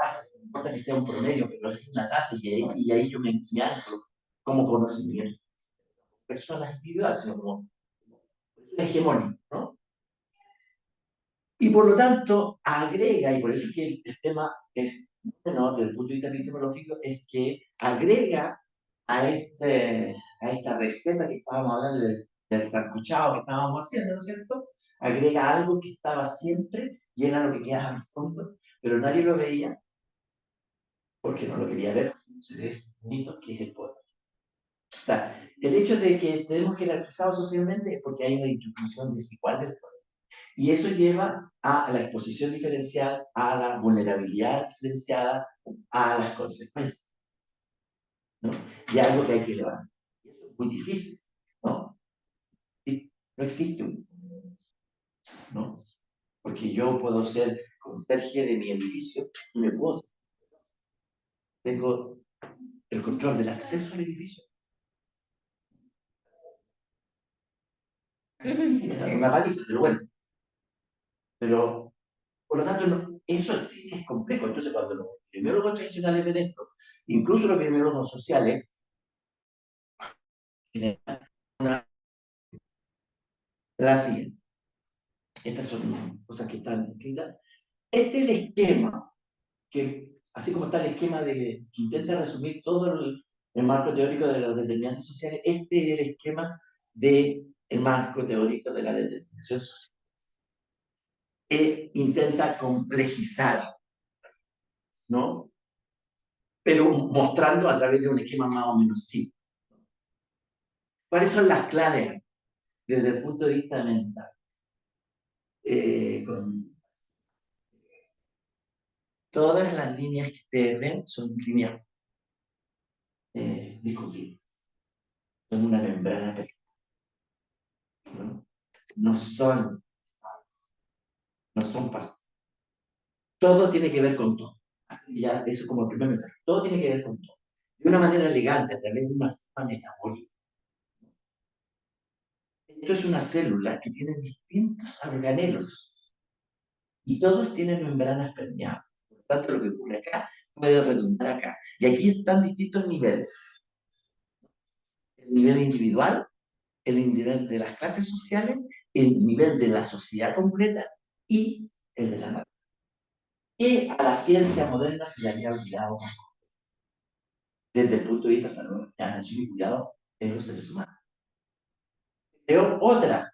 Speaker 1: tasa, no importa que sea un promedio, pero es una tasa y ahí yo me anclo como conocimiento. Personas individuales, sino como hegemónico, ¿no? Y por lo tanto agrega, y por eso es que el tema es bueno desde el punto de vista epistemológico, es que agrega a esta receta que estábamos hablando del sancochado que estábamos haciendo, ¿no es cierto? Agrega algo que estaba siempre y era lo que quedaba al fondo, pero nadie lo veía porque no lo quería ver, se ve bonito, que es el poder. O sea, el hecho de que tenemos que jerarquizados socialmente es porque hay una distribución desigual del poder. Y eso lleva a la exposición diferencial, a la vulnerabilidad diferenciada, a las consecuencias, ¿no? Y algo que hay que elevar. Y eso es muy difícil, ¿no? Sí, no existe ¿no? Porque yo puedo ser conserje de mi edificio y me puedo. Tengo el control del acceso al edificio. Es una paliza, pero bueno. Pero, por lo tanto, eso sí que es complejo. Entonces, cuando los epidemiólogos tradicionales ven esto, incluso los epidemiólogos sociales, una, la siguiente. Estas son cosas que están escritas. Este es el esquema, que así como está el esquema que intenta resumir todo el marco teórico de los determinantes sociales, este es el esquema del marco teórico de la determinación social. Intenta complejizar, ¿no? Pero mostrando a través de un esquema más o menos simple. ¿Cuáles son las claves desde el punto de vista mental? Todas las líneas que ustedes ven son líneas discutibles. Son una membrana pequeña, ¿no? No son parciales. Todo tiene que ver con todo. Así ya, eso como el primer mensaje. Todo tiene que ver con todo. De una manera elegante, a través de una forma metabólica. Esto es una célula que tiene distintos organelos y todos tienen membranas permeables. Por lo tanto, lo que ocurre acá puede redundar acá. Y aquí están distintos niveles. El nivel individual, el nivel de las clases sociales, el nivel de la sociedad completa y el de la naturaleza. Que a la ciencia moderna se le había olvidado desde el punto de vista de salud, atención y cuidado en los seres humanos. Creó otra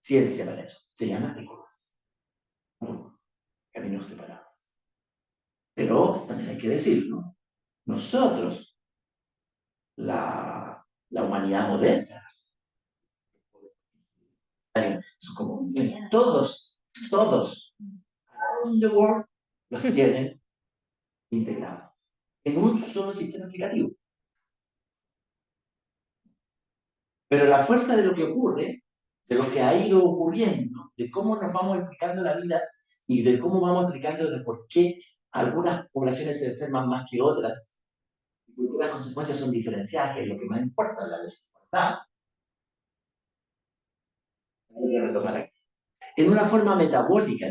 Speaker 1: ciencia para eso, se llama ecología. Caminos separados. Pero también hay que decirlo, nosotros, la humanidad moderna, como todos todos, around the world, los tienen integrados en un solo sistema aplicativo. Pero la fuerza de lo que ocurre, de lo que ha ido ocurriendo, de cómo nos vamos explicando la vida y de cómo vamos explicando de por qué algunas poblaciones se enferman más que otras, y por qué las consecuencias son diferenciadas, que es lo que más importa, la desigualdad, hay que retomar aquí. En una forma metabólica,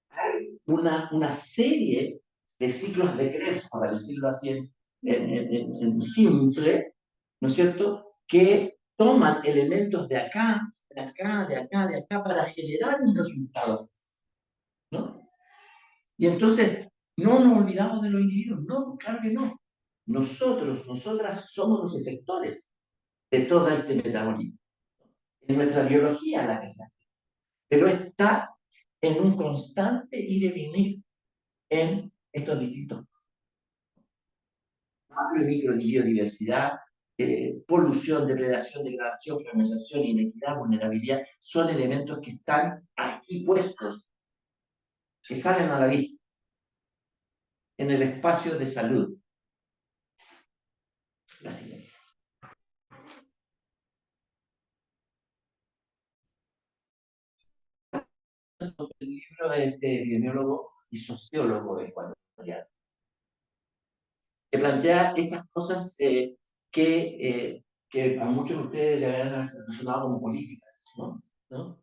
Speaker 1: hay una serie de ciclos de Krebs, para decirlo así en simple, ¿no es cierto?, que toman elementos de acá, de acá, de acá, de acá, para generar un resultado, ¿no? Y entonces, no nos olvidamos de los individuos, no, claro que no. Nosotros, nosotras somos los efectores de todo este metabolismo. Es nuestra biología la que se hace, pero está en un constante ir y venir en estos distintos macro y micro biodiversidad, polución, depredación, degradación, fragmentación, inequidad, vulnerabilidad, son elementos que están aquí puestos, que salen a la vista, en el espacio de salud. La siguiente. El libro de este epidemiólogo y sociólogo ecuatoriano, que plantea estas cosas que a muchos de ustedes le habían resonado como políticas, ¿no?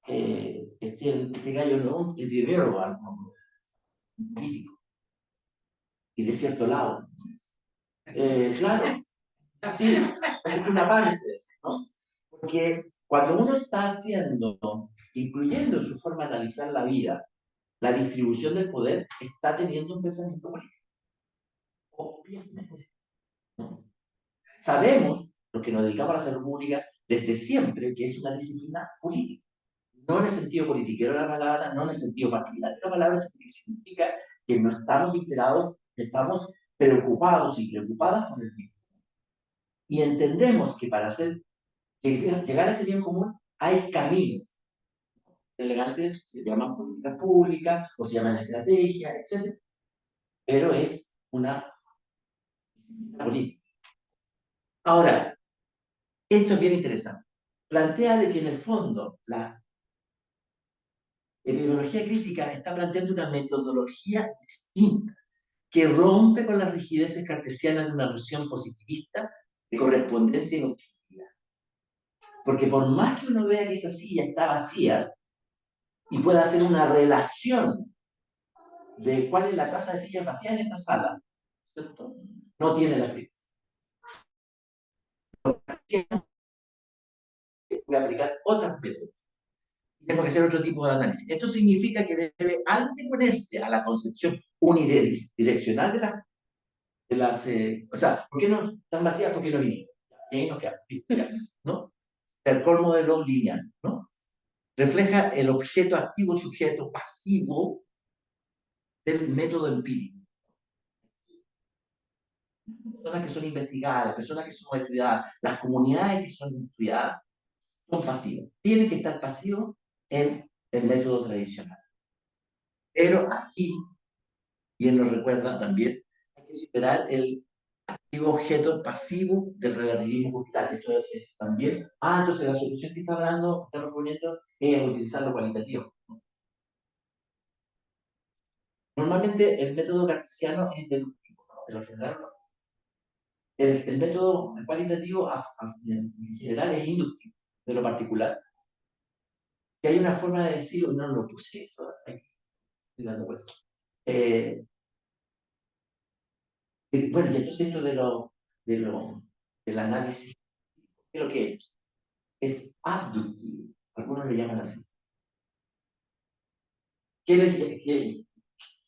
Speaker 1: Este gallo no es un epidemiólogo, un político, y de cierto lado. Claro, sí, es una parte, ¿no? Porque cuando uno está haciendo, incluyendo en su forma de analizar la vida, la distribución del poder, está teniendo un pensamiento político. Obviamente, ¿no? Sabemos, los que nos dedicamos a la salud pública, desde siempre, que es una disciplina política. No en el sentido politiquero de la palabra, no en el sentido partidario de la palabra, significa que no estamos enterados, estamos preocupados y preocupadas por el bien. Y entendemos que para llegar a ese bien común hay caminos. Elegantes se llaman políticas públicas o se llaman estrategias, etc. Pero es una política. Ahora, esto es bien interesante. Plantea de que en el fondo la epidemiología crítica está planteando una metodología distinta que rompe con las rigideces cartesianas de una noción positivista de correspondencia y objetividad. Porque por más que uno vea que esa silla está vacía y pueda hacer una relación de cuál es la tasa de sillas vacías en esta sala, ¿cierto?, no tiene la crítica. Voy a aplicar otras métodos. Tengo que hacer otro tipo de análisis. Esto significa que debe anteponerse a la concepción unidireccional de las... o sea, ¿por qué no están vacías? Porque no vinieron. Y ahí nos quedamos, ¿no? El colmo de lo lineal, ¿no? Refleja el objeto activo, sujeto, pasivo del método empírico. Personas que son investigadas, personas que son estudiadas, las comunidades que son estudiadas, son pasivos. Tienen que estar pasivos en el método tradicional. Pero aquí, y él nos recuerda también, hay que superar el activo objeto pasivo del relativismo cultural. Esto es también. Entonces la solución que está hablando, está proponiendo, es utilizar lo cualitativo. Normalmente el método cartesiano es deductivo, ¿no? De lo general no. El método cualitativo en general es inductivo, de lo particular. Si hay una forma de decir, no lo puse eso, aquí, estoy dando vuelta. Bueno, y entonces esto del análisis, ¿qué es lo que es? Es abductivo, algunos lo llaman así. ¿Qué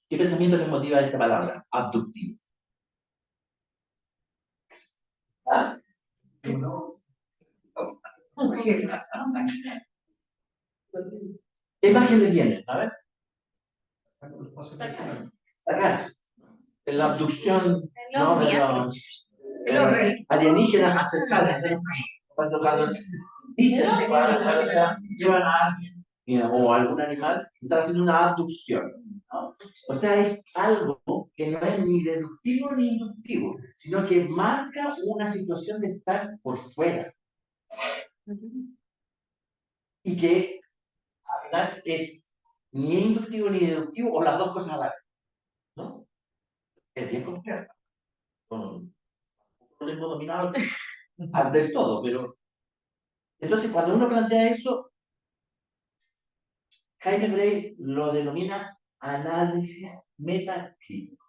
Speaker 1: pensamiento les motiva esta palabra? Abductivo. ¿Ah? ¿Qué imagen les viene? A ver. Sacar. La abducción, ¿no?, de los alienígenas ancestrales. Cuando dicen que cuando llevan a alguien o algún animal, están haciendo una abducción, ¿no? O sea, es algo que no es ni deductivo ni inductivo, sino que marca una situación de estar por fuera. Y que al final es ni inductivo ni deductivo, o las dos cosas a la vez, ¿no? Es bien complejo. No tengo dominado del todo, pero... Entonces, cuando uno plantea eso, Jaime Bray lo denomina análisis metacrítico.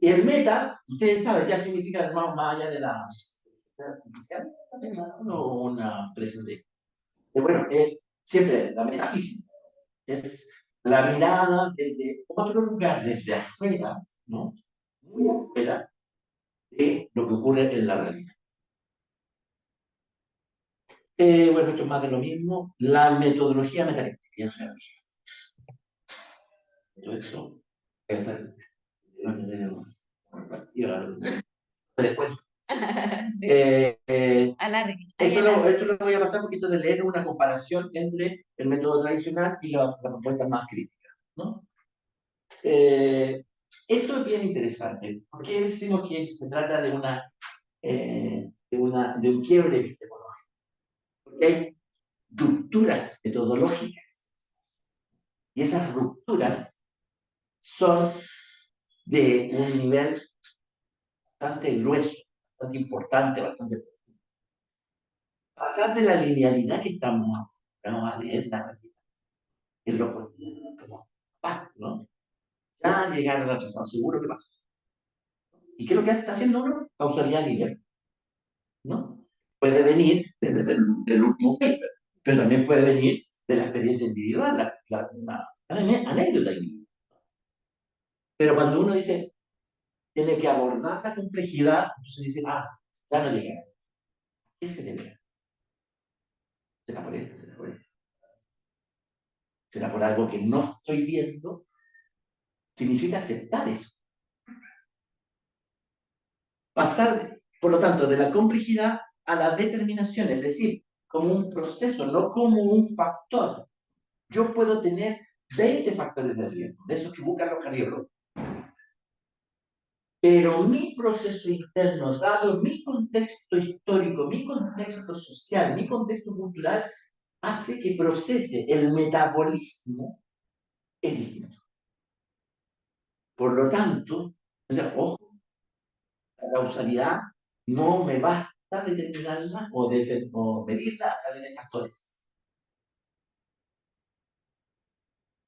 Speaker 1: Y el meta, ustedes saben, ya significa más allá de la artificial, o una presión de... Bueno, siempre la metafísica es la mirada desde otro lugar, desde afuera, ¿no? Muy afuera de lo que ocurre en la realidad. Bueno, esto es más de lo mismo. La metodología metacrítica, ya se lo dije. Todo esto, no tenemos después.
Speaker 6: Sí. Alargue.
Speaker 1: Esto lo voy a pasar un poquito de leer una comparación entre el método tradicional y la propuesta más crítica, ¿no? Esto es bien interesante. ¿Por qué decimos que se trata de de un quiebre epistemológico? Porque hay rupturas metodológicas y esas rupturas son de un nivel bastante grueso, bastante importante, bastante profundo. Pasar de la linealidad que estamos acostumbrados a leer la realidad en lo cotidiano, como paz, ¿no? Ya llegaron a trazado seguro que pasa. ¿Y qué es lo que está haciendo uno? Causalidad lineal, ¿no? Puede venir desde el último paper, pero también puede venir de la experiencia individual, una anécdota individual. Pero cuando uno dice, tiene que abordar la complejidad, entonces dice, ya no llegué. ¿Qué se debe? ¿Será por esto? ¿Será por esto? ¿Será por algo que no estoy viendo? Significa aceptar eso. Pasar, por lo tanto, de la complejidad a la determinación, es decir, como un proceso, no como un factor. Yo puedo tener 20 factores de riesgo, de esos que buscan los cardiólogos. Pero mi proceso interno, dado mi contexto histórico, mi contexto social, mi contexto cultural, hace que procese el metabolismo es distinto. Por lo tanto, ojo, la causalidad no me basta determinarla o medirla a través de factores.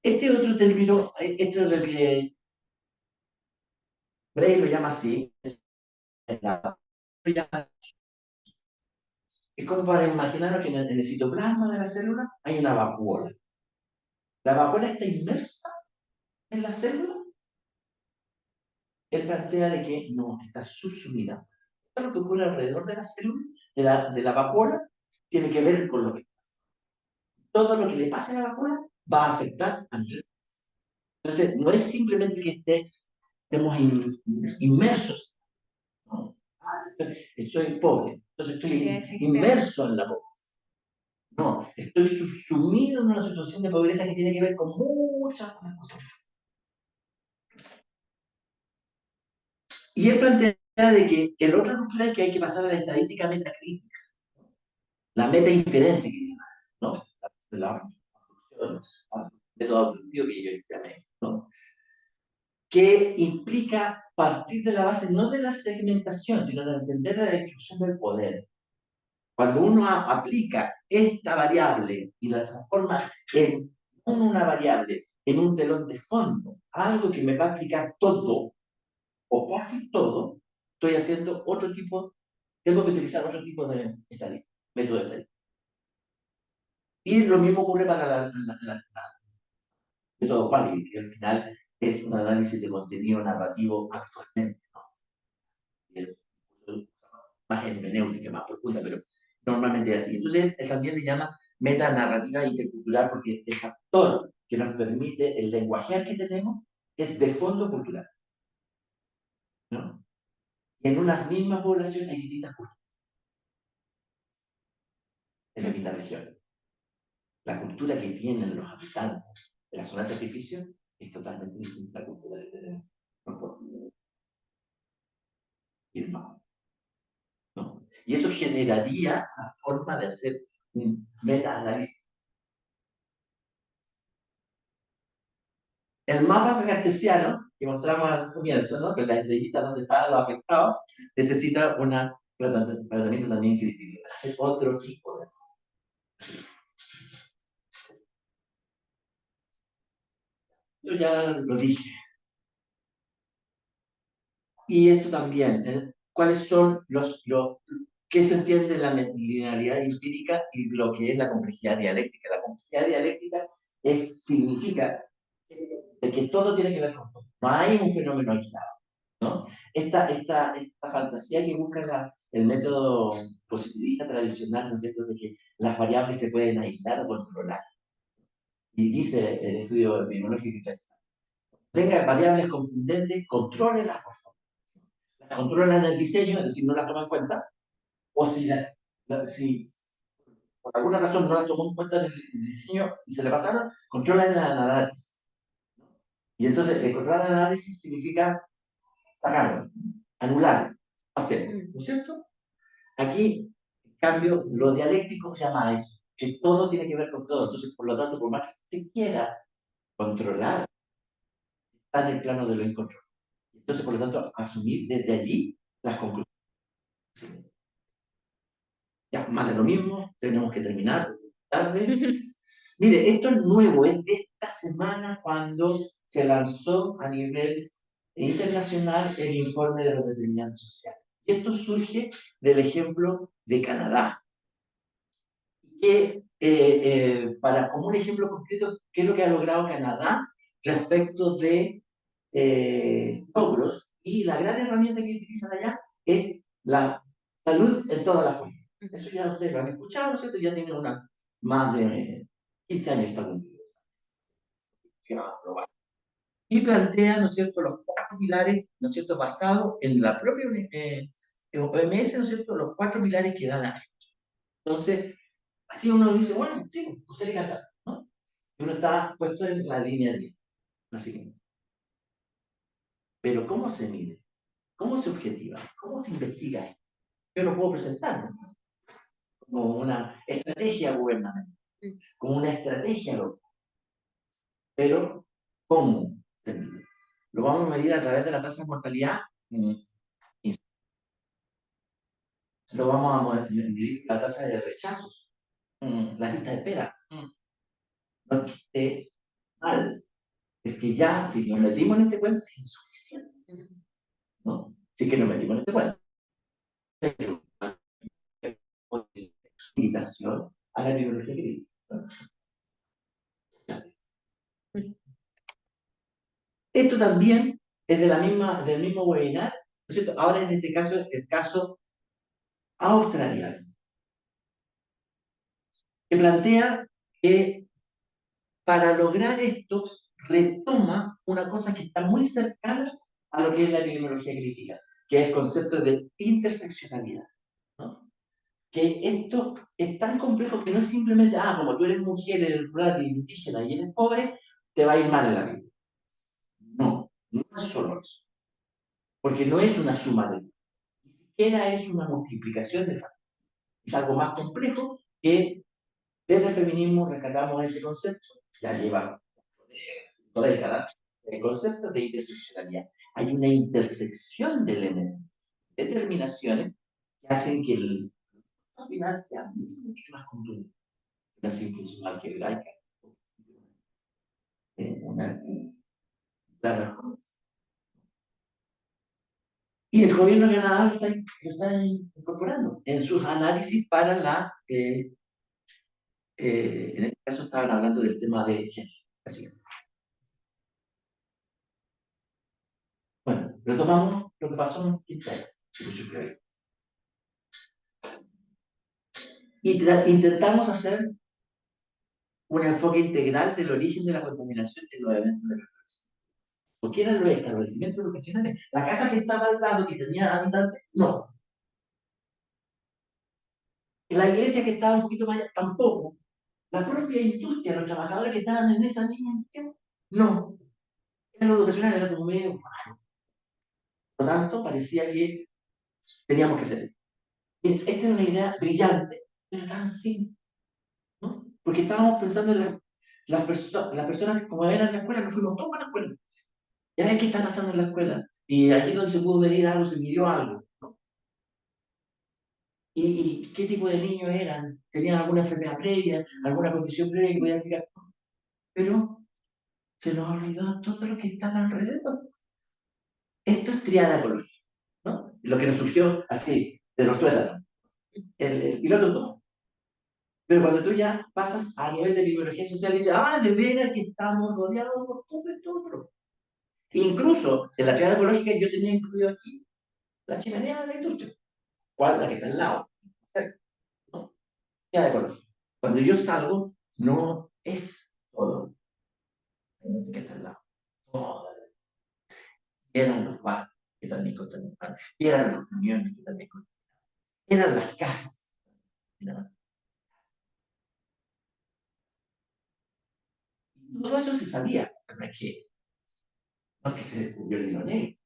Speaker 1: Este otro término, esto es lo que Bray lo llama así, es como para imaginarnos que en el citoplasma de la célula hay una vacuola. La vacuola está inmersa en la célula. Él plantea de que no, está subsumida. Todo lo que ocurre alrededor de la célula, de la vacuola, tiene que ver con lo que... Todo lo que le pasa a la vacuola va a afectar al resto. Entonces, no es simplemente que estemos inmersos. ¿No? Estoy pobre, entonces estoy inmerso en la pobreza. No, estoy subsumido en una situación de pobreza que tiene que ver con muchas cosas. Y él plantea de que el otro ruptura es que hay que pasar a la estadística metacrítica, la metainferencia que llaman, ¿no? La método auditivo que yo llamé, ¿no? Que implica partir de la base no de la segmentación, sino de entender la distribución del poder. Cuando uno aplica esta variable y la transforma en una variable, en un telón de fondo, algo que me va a explicar todo, o casi todo, estoy haciendo otro tipo, tengo que utilizar otro tipo de estadística, método de estadística. Y lo mismo ocurre para el método Qualit, que al final es un análisis de contenido narrativo actualmente, ¿no? Más hermenéutica, más profunda, pero normalmente es así. Entonces, él también le llama metanarrativa intercultural porque el factor que nos permite el lenguaje que tenemos es de fondo cultural, ¿no? Y en una misma población hay distintas culturas. Es lo que distintas regiones. La cultura que tienen los habitantes de la zona de sacrificio es totalmente distinta a la cultura que tenemos nosotros. ¿No? Y eso generaría una forma de hacer un meta-análisis. El mapa cartesiano que mostramos al comienzo, ¿no? Con la estrellita donde estaban los afectados, necesita un tratamiento también crítico. Hacer otro tipo de... Yo ya lo dije. Y esto también, ¿cuáles son qué se entiende en la linealidad empírica y lo que es la complejidad dialéctica? La complejidad dialéctica significa que todo tiene que ver con todo. No hay un fenómeno aislado, ¿no? Esta fantasía que busca el método positivista tradicional, ¿no es cierto?, de que las variables se pueden aislar o controlar. Y dice el estudio epidemiológico que tenga variables confundentes, contrólelas, por favor. Las controlan en el diseño, es decir, no las toma en cuenta, o si por alguna razón no las tomó en cuenta en el diseño y se le pasaron, controlan el análisis. Y entonces, el controlar el análisis significa sacarlo, anular, hacer, ¿no es cierto? Aquí, en cambio, lo dialéctico se llama eso, que todo tiene que ver con todo. Entonces, por lo tanto, por más que usted quiera controlar, está en el plano de lo incontrolable. Entonces, por lo tanto, asumir desde allí las conclusiones. ¿Sí? Ya, más de lo mismo, tenemos que terminar tarde. Mire, esto es nuevo, es de esta semana cuando se lanzó a nivel internacional el informe de los determinantes sociales. Y esto surge del ejemplo de Canadá. Que, como un ejemplo concreto, ¿qué es lo que ha logrado Canadá respecto de logros? Y la gran herramienta que utilizan allá es la salud en todas las cuentas. Eso ya ustedes lo han escuchado, ¿no es cierto? Ya tiene más de 15 años está cumplido. Y plantea, ¿no es cierto?, los 4 pilares, ¿no es cierto?, basados en la propia OMS, ¿no es cierto?, los 4 pilares que dan a esto. Entonces, así uno dice, bueno, sí, José le canta, ¿no? Y uno está puesto en la línea 10, la siguiente. Pero ¿cómo se mide? ¿Cómo se objetiva? ¿Cómo se investiga esto? Yo lo puedo presentar, ¿no?, como una estrategia gubernamental, como una estrategia local. Pero, ¿cómo se mide? Lo vamos a medir a través de la tasa de mortalidad. Lo vamos a medir la tasa de rechazos, la lista de espera. No que esté mal, es que ya, si nos metimos en este cuento, es insuficiente, ¿no? Si que nos metimos en este cuento, invitación a la biología crítica, ¿no? Esto también es del mismo webinar, ¿no es cierto? Ahora en este caso, el caso australiano, que plantea que para lograr esto retoma una cosa que está muy cercana a lo que es la epidemiología crítica, que es el concepto de interseccionalidad, ¿no? Que esto es tan complejo que no es simplemente, como tú eres mujer, eres rural, eres indígena y eres pobre, te va a ir mal en la vida. No, no es solo eso. Porque no es una suma de, ni siquiera es una multiplicación de factores. Es algo más complejo que desde el feminismo rescatamos ese concepto, ya lleva décadas, el concepto de interseccionalidad. Hay una intersección de elementos, determinaciones que hacen que el final sea mucho más contundente. Una simple suma algebraica. Claro. Y el gobierno de Canadá lo está incorporando en sus análisis para en este caso estaban hablando del tema de género. Así. Bueno, retomamos lo que pasó en Quintero. Y intentamos hacer un enfoque integral del origen de la contaminación en los eventos de emergencia. ¿Por qué eran los establecimientos educacionales? La casa que estaba al lado, que tenía habitantes, no. En la iglesia que estaba un poquito más allá, tampoco. La propia industria, los trabajadores que estaban en esa misma industria, no. En lo educacional era como medio raro. Por lo tanto, parecía que teníamos que hacer. Miren, esta es una idea brillante, pero tan simple, ¿no? Porque estábamos pensando en las personas que como eran en la escuela, nos fuimos todos a la escuela. Ya ven qué está pasando en la escuela. Y aquí donde se pudo medir algo, se midió algo. ¿No? ¿Y qué tipo de niños eran? ¿Tenían alguna enfermedad previa, alguna condición previa que podían explicar? Pero se nos olvidó todo lo que estaba alrededor. Esto es triada ecológica, ¿no? Lo que nos surgió así, de los tuétanos, el piloto automático. Pero cuando tú ya pasas a nivel de biología social, dices, de veras que estamos rodeados por todo esto otro. Incluso en la triada ecológica yo tenía incluido aquí la chimenea de la industria, cuál la que está al lado, ¿no? Triada ecológica. Cuando yo salgo, no es todo lo que está al lado. Todo. Eran los bares que también contaminaban, eran los camiones que también contaminaban, eran las casas. ¿No? Todo eso se sabía, no es que se descubrió el hilo negro,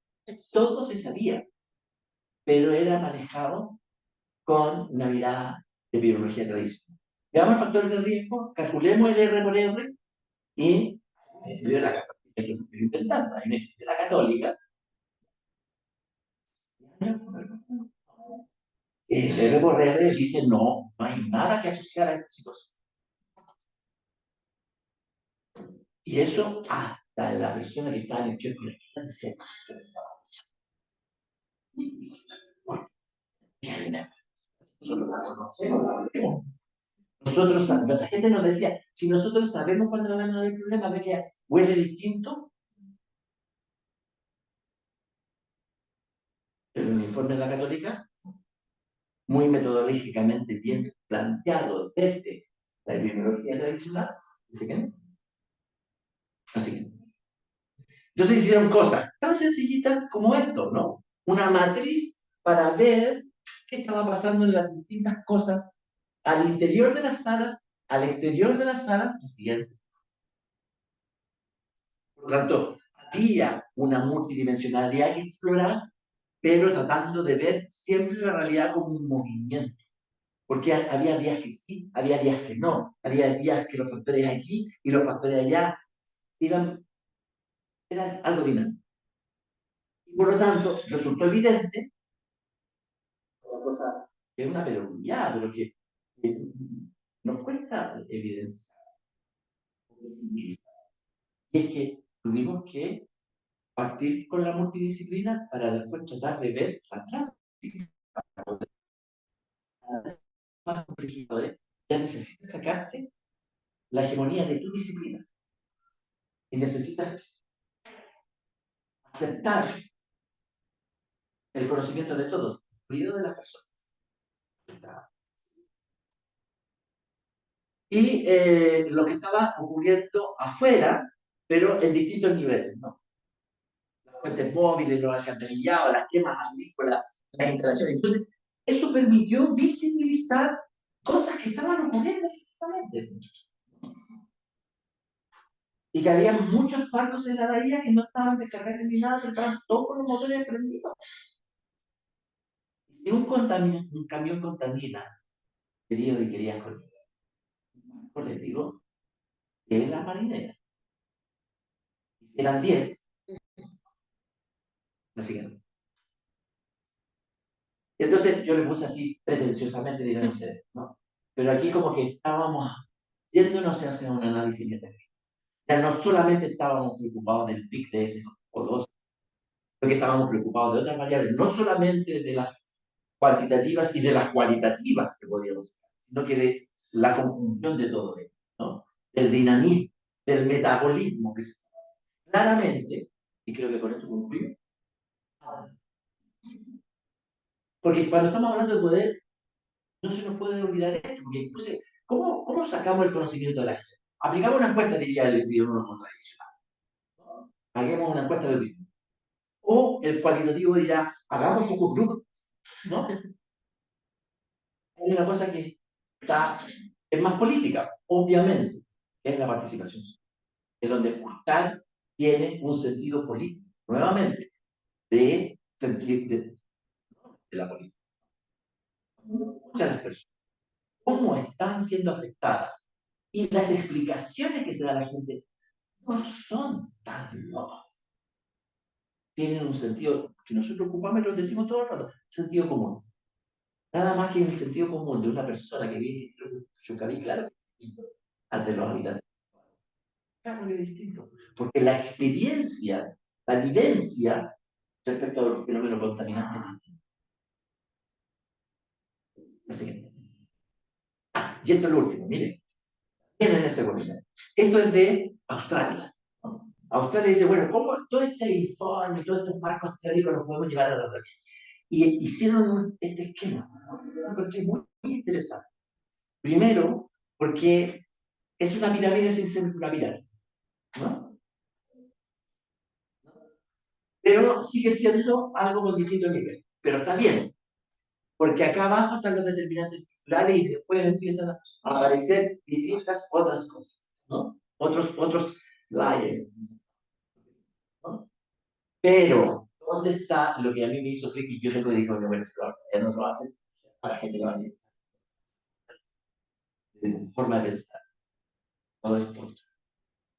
Speaker 1: todo se sabía, pero era manejado con una mirada de epidemiología tradicional. Veamos factores de riesgo, calculemos el R por R y de la católica, que lo estoy inventando, hay una de la católica, el R por R dice no hay nada que asociar a esta situación. Y eso hasta la persona que está en el kiosco de la esquina decía, bueno, nosotros la conocemos, la vemos. Nosotros, la gente nos decía, si nosotros sabemos cuándo van a haber problemas, ve que huele distinto. El uniforme de la católica, muy metodológicamente bien planteado desde la epidemiología tradicional, dice que no. Así que no. Entonces hicieron cosas tan sencillitas como esto, ¿no? Una matriz para ver qué estaba pasando en las distintas cosas al interior de las salas, al exterior de las salas, lo siguiente. Por lo tanto, había una multidimensionalidad que explorar, pero tratando de ver siempre la realidad como un movimiento. Porque había días que sí, había días que no, había días que los factores aquí y los factores allá eran algo dinámico. Y por lo tanto, resultó evidente, una cosa que es una perogrullada, pero que nos cuesta evidenciar. Y es que tuvimos que partir con la multidisciplina para después tratar de ver atrás más complejidades, ya necesitas sacarte la hegemonía de tu disciplina y necesitas aceptar el conocimiento de todos, incluido de las personas. Y lo que estaba ocurriendo afuera, pero en distintos niveles, ¿no? Las fuentes móviles, los alcantarillados, las quemas agrícolas, las instalaciones. Entonces, eso permitió visibilizar cosas que estaban ocurriendo efectivamente. Y que había muchos barcos en la bahía que no estaban descargados ni nada, que estaban todos con los motores prendidos. Si un camión contamina, queridos y queridas conmigo, pues les digo, que es la marinera. Y si eran 10, la siguiente. Entonces yo le puse así, pretenciosamente, dirán ustedes, ¿no? Pero aquí como que estábamos yéndonos hacia un análisis metafísico. Ya no solamente estábamos preocupados del PIC de ese o dos, sino que estábamos preocupados de otras variables, no solamente de las cuantitativas y de las cualitativas que podíamos hacer, sino que de la conjunción de todo esto, ¿no? Del dinamismo, del metabolismo que se claramente, y creo que con esto concluyo, porque cuando estamos hablando de poder, no se nos puede olvidar esto, porque entonces, ¿cómo sacamos el conocimiento de la gente? Aplicamos una encuesta, diría el epidemiólogo tradicional. ¿No? Hagamos una encuesta de opinión. O el cualitativo dirá, hagamos pocos grupos, ¿no? Hay una cosa que es más política, obviamente, que es la participación. Es donde escuchar tiene un sentido político, nuevamente, de sentir de la política. Escucha a las personas, cómo están siendo afectadas. Y las explicaciones que se da la gente no son tan locas. Tienen un sentido que nosotros ocupamos y lo decimos todo el rato, sentido común. Nada más que el sentido común de una persona que vive en Chucaví, claro, ante los habitantes. Claro que es distinto. Porque la experiencia, la vivencia respecto a los fenómenos contaminantes es distinta. La siguiente. Y esto es lo último, miren. Miren ese volumen. Esto es de Australia. ¿No? Australia dice, bueno, ¿cómo todo este informe, todos estos marcos teóricos los podemos llevar a la realidad? Y hicieron este esquema. ¿No? Lo encontré muy interesante. Primero, porque es una pirámide sin ser una pirámide, ¿no? Pero sigue siendo algo con distinto nivel. Pero está bien, porque acá abajo están los determinantes estructurales y después empiezan a aparecer distintas otras cosas, ¿no? Otros layers, ¿no? Pero, ¿dónde está lo que a mí me hizo clic y yo tengo que digo que bueno, ya no lo hacen para gente que va a entender, de forma de pensar? Todo esto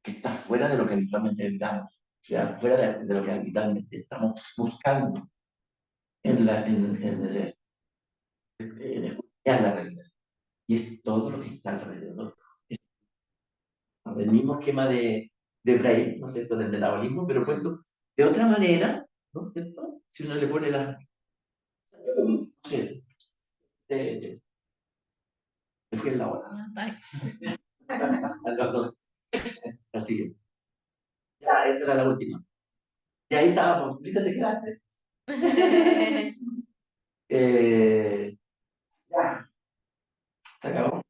Speaker 1: que está fuera de lo que habitualmente evitamos, o sea, fuera de lo que habitualmente estamos buscando en la realidad. Y es todo lo que está alrededor. El mismo esquema de Braille, ¿no es cierto?, del metabolismo, pero puesto de otra manera, ¿no es cierto? Si uno le pone las... No sé, me fui en la hora. A los dos. Así que, ya, esa era la última. Y ahí estábamos, ¿viste? Te quedaste. Ya, se acabó.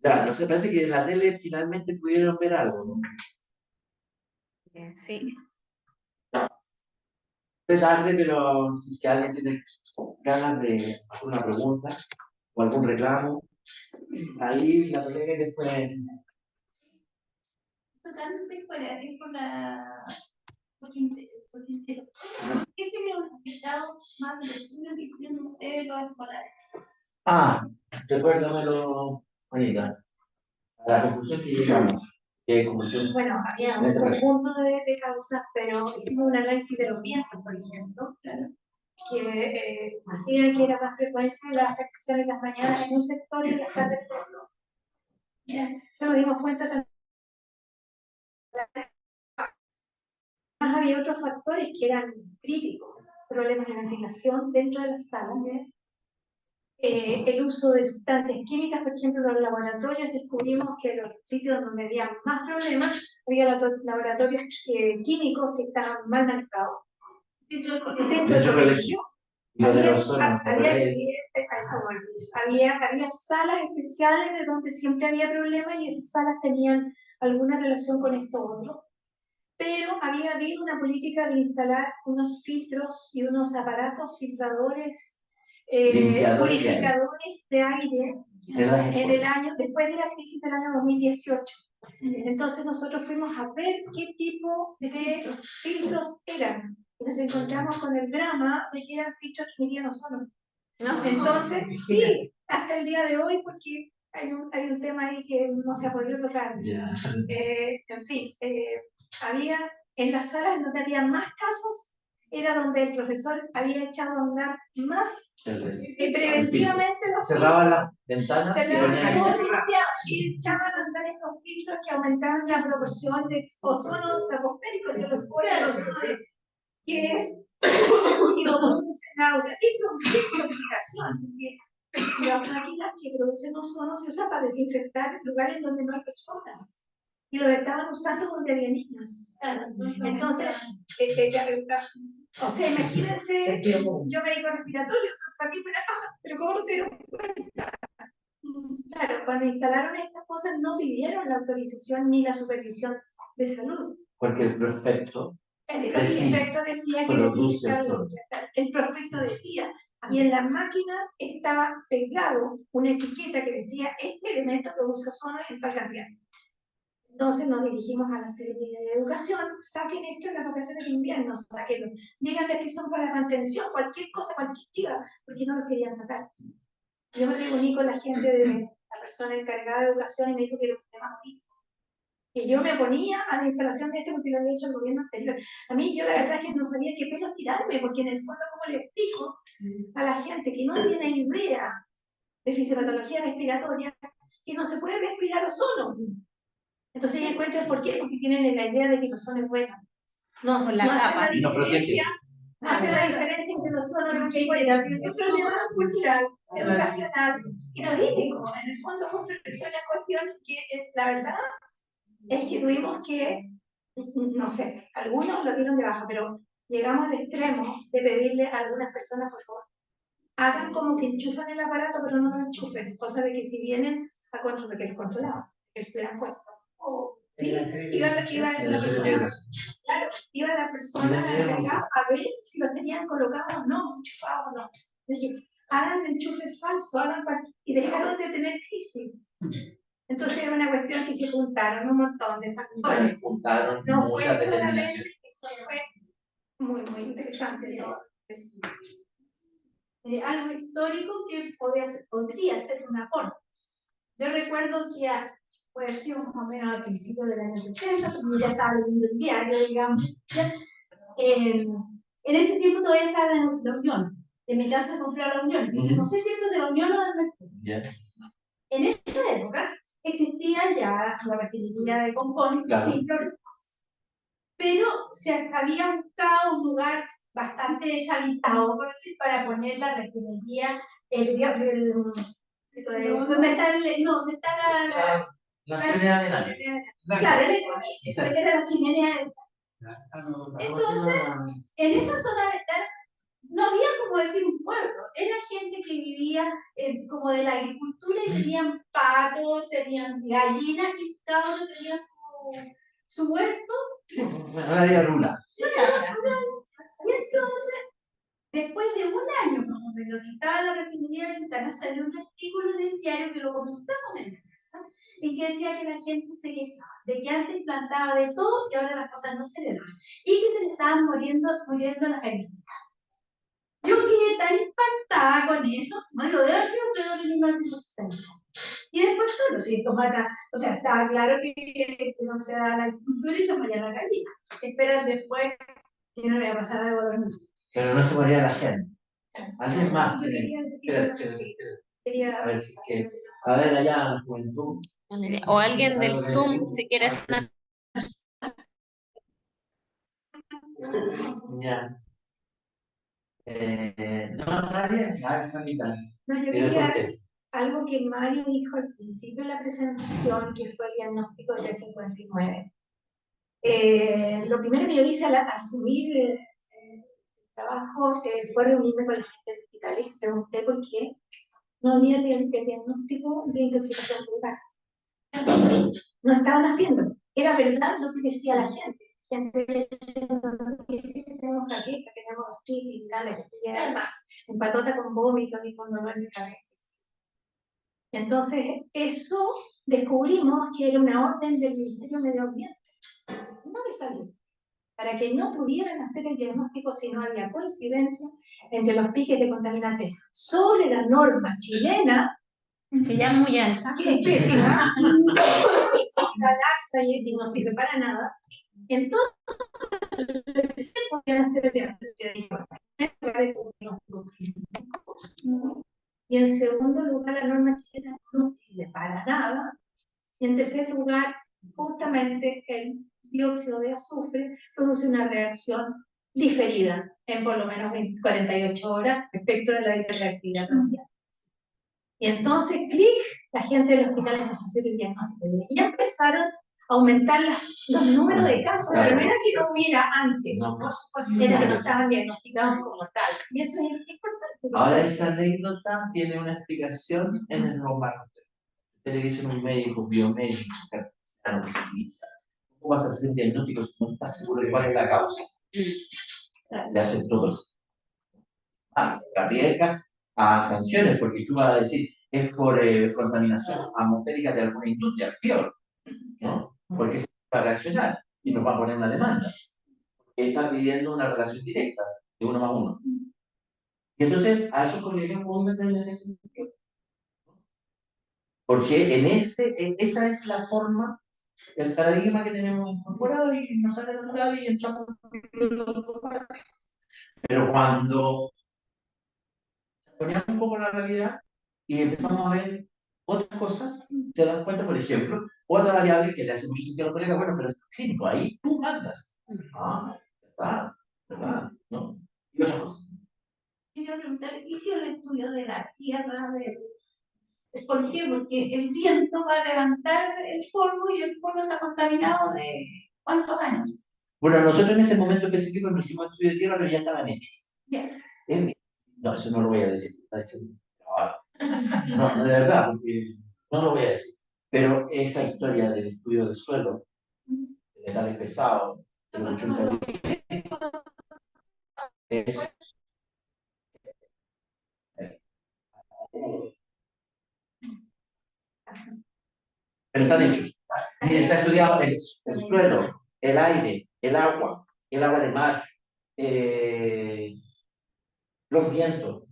Speaker 1: Ya, no sé, parece que en la tele finalmente pudieron ver algo, ¿no?
Speaker 6: Sí.
Speaker 1: Es tarde, pero si es que alguien tiene ganas de hacer una pregunta o algún reclamo, ahí la colega y después...
Speaker 8: Totalmente fuera, es por la... ¿Qué se vieron afectados más de los estudios que hicieron ustedes los escolares?
Speaker 1: Recuérdamelo, Juanita. La conclusión que llegamos. ¿Qué conclusión?
Speaker 8: Bueno, había un conjunto de causas, pero hicimos un análisis de los vientos, por ejemplo, que hacía que era más frecuente las afectaciones en las mañanas en un sector y en las tardes en otro. Se nos dimos cuenta también. Además, había otros factores que eran críticos, problemas de ventilación dentro de las salas, el uso de sustancias químicas, por ejemplo, en los laboratorios descubrimos que en los sitios donde había más problemas, había laboratorios químicos que estaban mal manejados. Dentro del colegio. Había salas especiales de donde siempre había problemas y esas salas tenían alguna relación con esto otro. Pero había habido una política de instalar unos filtros y unos aparatos filtradores, purificadores de aire en el año, después de la crisis del año 2018. Entonces nosotros fuimos a ver qué tipo de filtros eran. Y nos encontramos con el drama de que eran filtros que emitían ozono. Entonces, sí, hasta el día de hoy, porque hay un tema ahí que no se ha podido tocar. En fin, había en las salas donde había más casos, era donde el profesor había echado a andar más preventivamente los
Speaker 1: cerraban las ventanas
Speaker 8: y echaban a andar estos filtros que aumentaban la proporción de ozono troposférico, de los polos, que es y no produce náusea, y produce purificación, porque las máquinas que producen ozono se usan para desinfectar lugares donde no hay personas. Y los estaban usando donde había niños. Entonces, o sea, imagínense, yo médico respiratorio, entonces para mí fuera, pero ¿cómo se dieron cuenta? Claro, cuando instalaron estas cosas no pidieron la autorización ni la supervisión de salud.
Speaker 1: Porque el prospecto
Speaker 8: El
Speaker 1: decía,
Speaker 8: prospecto decía que
Speaker 1: produce
Speaker 8: necesitaba-
Speaker 1: solo.
Speaker 8: el prospecto decía, y en la máquina estaba pegado una etiqueta que decía, este elemento produce ozono en tal cantidad. Entonces nos dirigimos a la Secretaría de Educación, saquen esto en las vacaciones de invierno, sáquenlo. Díganles que son para mantención, cualquier cosa, cualquier chiva, porque no los querían sacar. Yo me reuní con la gente de la persona encargada de educación y me dijo que era un tema político. Que yo me oponía a la instalación de esto porque lo había hecho el gobierno anterior. A mí yo la verdad es que no sabía qué pelos tirarme, porque en el fondo, ¿cómo le explico a la gente que no tiene idea de fisiopatología respiratoria que no se puede respirar ozono? Entonces ellos encuentran por qué, porque tienen la idea de que el ozono es bueno. No,
Speaker 6: Con la
Speaker 8: no hacen
Speaker 6: capa.
Speaker 8: la
Speaker 1: Y no protege.
Speaker 8: diferencia, no hacen la diferencia entre el ozono y el respirar. Es un problema cultural, educacional y político. En el fondo fue una cuestión que, la verdad, es que tuvimos que, no sé, algunos lo dieron de baja, pero llegamos al extremo de pedirle a algunas personas, por favor, hagan como que enchufan el aparato, pero no lo enchufen, cosa de que si vienen a controlar, que los controlaban, que estuvieran puestos. Sí, iba la persona, claro, iba la persona acá a ver si los tenían colocados o no, enchufados o no. Dije, hagan enchufe falso, y dejaron de tener crisis. Entonces era una cuestión que se juntaron un montón de factores.
Speaker 1: Juntaron
Speaker 8: No fue
Speaker 1: muchas
Speaker 8: solamente,
Speaker 1: determinaciones.
Speaker 8: eso fue muy interesante, ¿no? Algo histórico que podría ser un aporte. Yo recuerdo que puede haber sido más o menos al principio del año 60, cuando ya estaba leyendo el diario, digamos. En ese tiempo todavía estaba en la Unión. En mi casa compré a la Unión. Entonces, no sé si esto es de la Unión o del Mercurio.
Speaker 1: Yeah.
Speaker 8: En esa época existía ya la refinería de Concón,
Speaker 1: Claro.
Speaker 8: sin problema. Pero se había buscado un lugar bastante deshabitado, por decir, para poner la refinería, donde está donde está
Speaker 1: La chimenea de nadie.
Speaker 8: claro, era la chimenea. Entonces, en esa zona ventana no había como decir un pueblo, era gente que vivía como de la agricultura y tenían patos, tenían gallinas y cada uno tenía su huerto.
Speaker 1: Una área rural.
Speaker 8: Y entonces, después de un año más o menos que estaba la refinería de Ventana, salió un artículo en el diario que lo comentamos en la casa, y que decía que la gente se quejaba de que antes plantaba de todo y ahora las cosas no se le daban, y que se le estaban muriendo las gallinas. Yo quedé tan impactada con eso, no digo, de haber sido alrededor de 1960. Y después todos los síntomas, o sea, estaba claro que no se da la agricultura y se moría la gallina. Esperan después que no le va a pasar algo a los niños.
Speaker 1: Pero no se moría la gente. Alguien más.
Speaker 8: Yo quería decir
Speaker 1: Espera,
Speaker 8: algo así. Quería-
Speaker 1: A ver si que. A ver, allá, la juventud.
Speaker 6: O alguien del
Speaker 1: Algo que
Speaker 6: Zoom,
Speaker 1: decir.
Speaker 6: si quiere.
Speaker 1: Ya. No, nadie.
Speaker 8: No, yo quería algo que Mario dijo al principio de la presentación, que fue el diagnóstico del T59. Lo primero que yo hice al asumir el trabajo fue reunirme con la gente del hospital y pregunté por qué no había el diagnóstico de intoxicación por gas. No estaban haciendo. Era verdad lo que decía la gente. Gente diciendo que sí tenemos jaqueca, que tenemos gastritis y tal, que te llega más, en patota con vómitos y con dolor de cabeza. Entonces, eso descubrimos que era una orden del Ministerio de Medio Ambiente, no de Salud, para que no pudieran hacer el diagnóstico si no había coincidencia entre los piques de contaminantes sobre la norma chilena,
Speaker 6: Que ya es muy alta.
Speaker 8: que es pésima, es laxa y no sirve para nada. Entonces, se podían hacer el diagnóstico. Y en segundo lugar, la norma chilena no sirve para nada. Y en tercer lugar, justamente el dióxido de azufre produce una reacción diferida en por lo menos 48 horas respecto de la hiperreactividad mundial. Y entonces, clic, la gente del hospital empezó a hacer el diagnóstico. Y ya empezaron a aumentar los números de casos. Pero no era que no hubiera antes, era que no estaban diagnosticados como tal. Y eso es importante.
Speaker 1: Ahora esa anécdota tiene una explicación en el romano. Usted le dice a un médico, biomédico, ¿cómo vas a hacer diagnósticos si no estás seguro de cuál es la causa? Le hacen todos. Te arriesgas a sanciones porque tú vas a decir es por contaminación atmosférica de alguna industria, peor, ¿no? Porque se va a reaccionar y nos va a poner una demanda. Está pidiendo una relación directa de 1+1. Y entonces a esos colegas puedo meter en ese sentido. Porque esa es la forma, el paradigma que tenemos incorporado y nos sale natural y entramos. Pero cuando ponemos un poco la realidad y empezamos a ver otras cosas, te das cuenta, por ejemplo, otra variable que le hace mucho sentido a los colegas, bueno, pero esto es clínico, ahí tú mandas. ¿Verdad? ¿Verdad? ¿No? Y otras cosas.
Speaker 8: Quería preguntar, ¿hicieron el estudio de la tierra? ¿Por qué? Porque el viento va a levantar el polvo y el polvo está contaminado de ¿cuántos años?
Speaker 1: Bueno, nosotros en ese momento específico no hicimos estudio de tierra, pero ya estaban hechos.
Speaker 8: Ya.
Speaker 1: No, eso no lo voy a decir. No, de verdad, porque no lo voy a decir. Pero esa historia del estudio del suelo, de metales pesados, de los es, pero están hechos. Miren, se ha estudiado el suelo, el aire, el agua de mar, los vientos.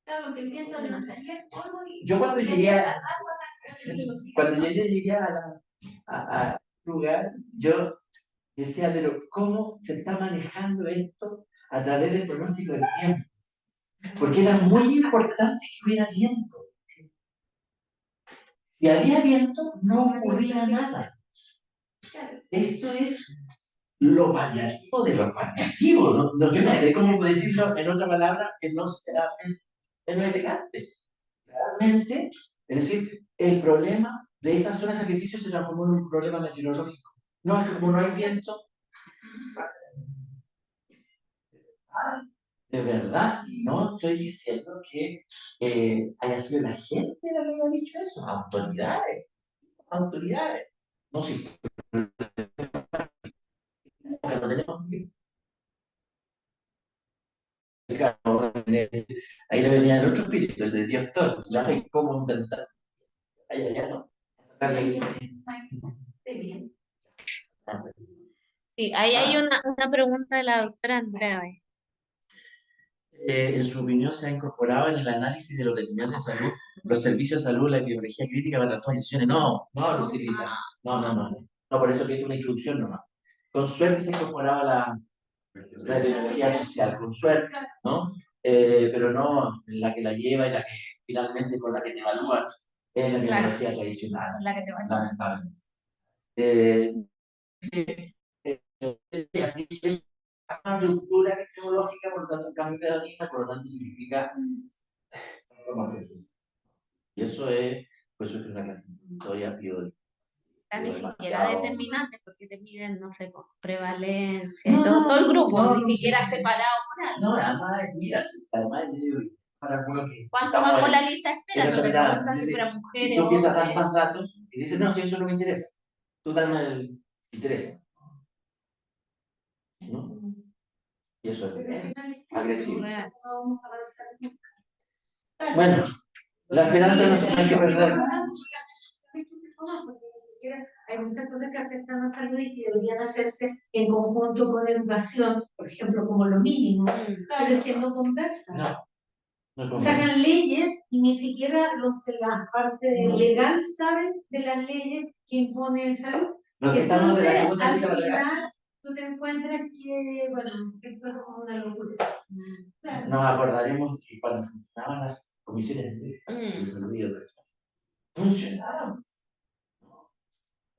Speaker 8: Claro, que el viento levantaría el polvo y...
Speaker 1: Yo cuando yo llegué al lugar, yo decía, pero ¿cómo se está manejando esto a través del pronóstico del tiempo? Porque era muy importante que hubiera viento. Si había viento, no ocurría nada. Esto es lo paliativo de lo paliativo. Yo no sé cómo decirlo en otra palabra que no sea menos elegante. Realmente, es decir, el problema de esa zona de sacrificio se transformó en un problema meteorológico. No, es que como no hay viento, de verdad, no estoy diciendo que haya sido la gente la que haya dicho eso, autoridades, autoridades. No sé, pero tenemos que ahí le venía el otro espíritu, el de Dios todo, pues la hay cómo inventar. Allá no.
Speaker 6: Sí, ahí hay una pregunta de la doctora Andrea.
Speaker 1: En su opinión, se ha incorporado en el análisis de los determinantes de salud, los servicios de salud, la epidemiología crítica para las decisiones. No, no, Lucilita. No, por eso que hay una introducción nomás. Con suerte se incorporaba la epidemiología social, con suerte, ¿no? Pero no la que la lleva y la que finalmente con la que te evalúa es la epidemiología tradicional,
Speaker 6: La que te va a
Speaker 1: lamentablemente. Es una ruptura epistemológica, por lo tanto, un cambio de paradigma, por lo tanto, significa transformación. Y eso es, pues, es una historia biológica.
Speaker 6: ni siquiera determinantes, porque te miden, no sé, por prevalencia,
Speaker 1: No,
Speaker 6: y todo el grupo,
Speaker 1: no,
Speaker 6: ni
Speaker 1: no,
Speaker 6: siquiera
Speaker 1: sí.
Speaker 6: separado por algo.
Speaker 1: No, además, mira, además, para algunos que.
Speaker 6: ¿Cuánto
Speaker 1: estamos
Speaker 6: bajó
Speaker 1: en-
Speaker 6: la lista de espera?
Speaker 1: en
Speaker 6: No
Speaker 1: esa
Speaker 6: te
Speaker 1: mirada,
Speaker 6: preguntan si
Speaker 1: dice,
Speaker 6: fueran
Speaker 1: y
Speaker 6: mujeres
Speaker 1: tú
Speaker 6: o
Speaker 1: empiezas a dar
Speaker 6: hombres.
Speaker 1: más datos y dices, no, si eso no me interesa. Tú dame el interesa. ¿No? Y eso es agresivo. Bueno, la esperanza no hay que perder.
Speaker 8: Hay muchas cosas que afectan a la salud y que deberían hacerse en conjunto con educación, por ejemplo, como lo mínimo, pero es que no conversan.
Speaker 1: No
Speaker 8: Sacan leyes y ni siquiera los de la parte legal saben de las leyes que imponen salud.
Speaker 1: Los que estamos de la segunda
Speaker 8: al
Speaker 1: lista para acá,
Speaker 8: final tú te encuentras que, bueno, esto es como una locura.
Speaker 1: nos acordaremos que cuando funcionaban las comisiones de salud y educación, funcionaban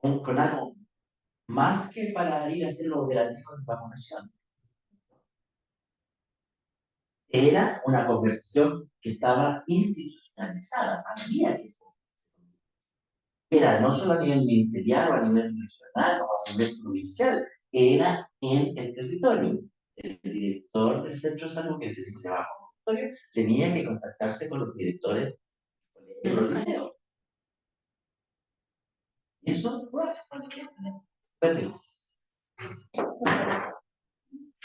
Speaker 1: con algo más que para ir a hacer los operativos de vacunación. Era una conversación que estaba institucionalizada, había que. Era no solo a nivel ministerial o a nivel regional o a nivel provincial, era en el territorio. El director del centro de salud, que ese tipo se llamaba consultorio, tenía que contactarse con los directores de los liceos. Y eso, bueno,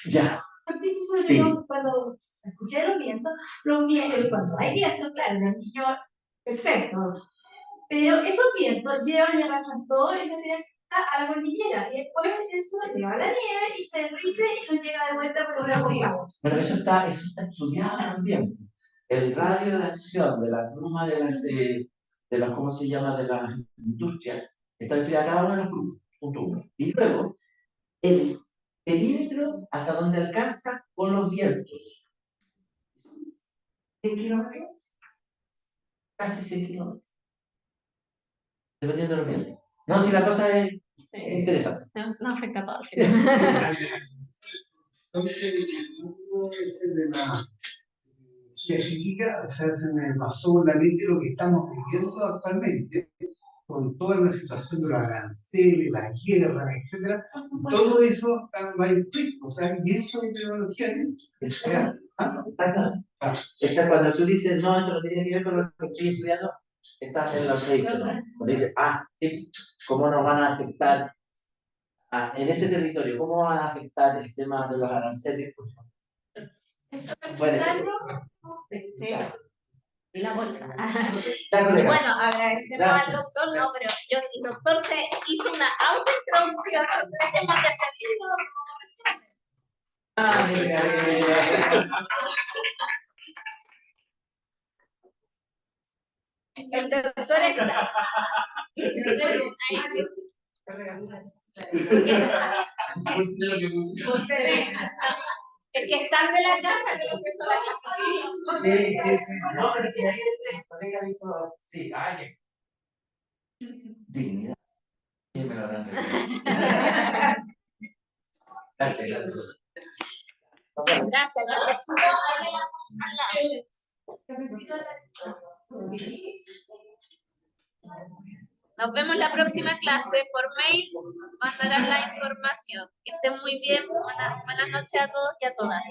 Speaker 1: Ya,
Speaker 8: Porque eso
Speaker 1: sí.
Speaker 8: yo cuando escuché los vientos, cuando hay viento, claro, los niños, perfecto. Pero esos vientos llevan y arrastran todo el material a la cordillera. Y después eso lleva a la nieve y se derrite y nos llega de vuelta por la montaña.
Speaker 1: Pero eso está estudiado también. El radio de acción de la pluma de las, ¿cómo se llama? De las industrias, está estudiado cada uno de los grupos, punto uno. Y luego, el perímetro hasta donde alcanza con los vientos. 100 kilómetros, casi 100 kilómetros, dependiendo de los vientos. No, si la cosa es interesante.
Speaker 6: No afecta a todos.
Speaker 5: Entonces, de la científica, o sea, se me pasó por la mente lo que estamos viviendo actualmente, con toda la situación de los aranceles, la guerra, etcétera. Todo eso va a influir, o sea, y eso de tecnología es real.
Speaker 1: Exactamente.
Speaker 5: Ah.
Speaker 1: Esta, cuando tú dices, no, esto no tiene que ver con lo que estoy estudiando, estás en lo que dices, ¿no? Cuando dices, sí, ¿cómo nos van a afectar en ese territorio? ¿Cómo van a afectar el tema de los aranceles? Puede ser.
Speaker 6: Sí. Y la bolsa.
Speaker 1: Ya,
Speaker 6: Y
Speaker 1: colega.
Speaker 6: bueno, agradecemos
Speaker 1: Gracias.
Speaker 6: al doctor, no, pero el doctor se hizo una autointroducción sobre el tema de el doctor está. Es que están de la casa, que empezó la clase.
Speaker 1: Sí. No, pero que colega dijo, sí, dignidad. Sí, me lo habrán regalado. Gracias.
Speaker 6: Gracias, nos vemos la próxima clase por mail, mandarán la información. Que estén muy bien, buenas noches a todos y a todas.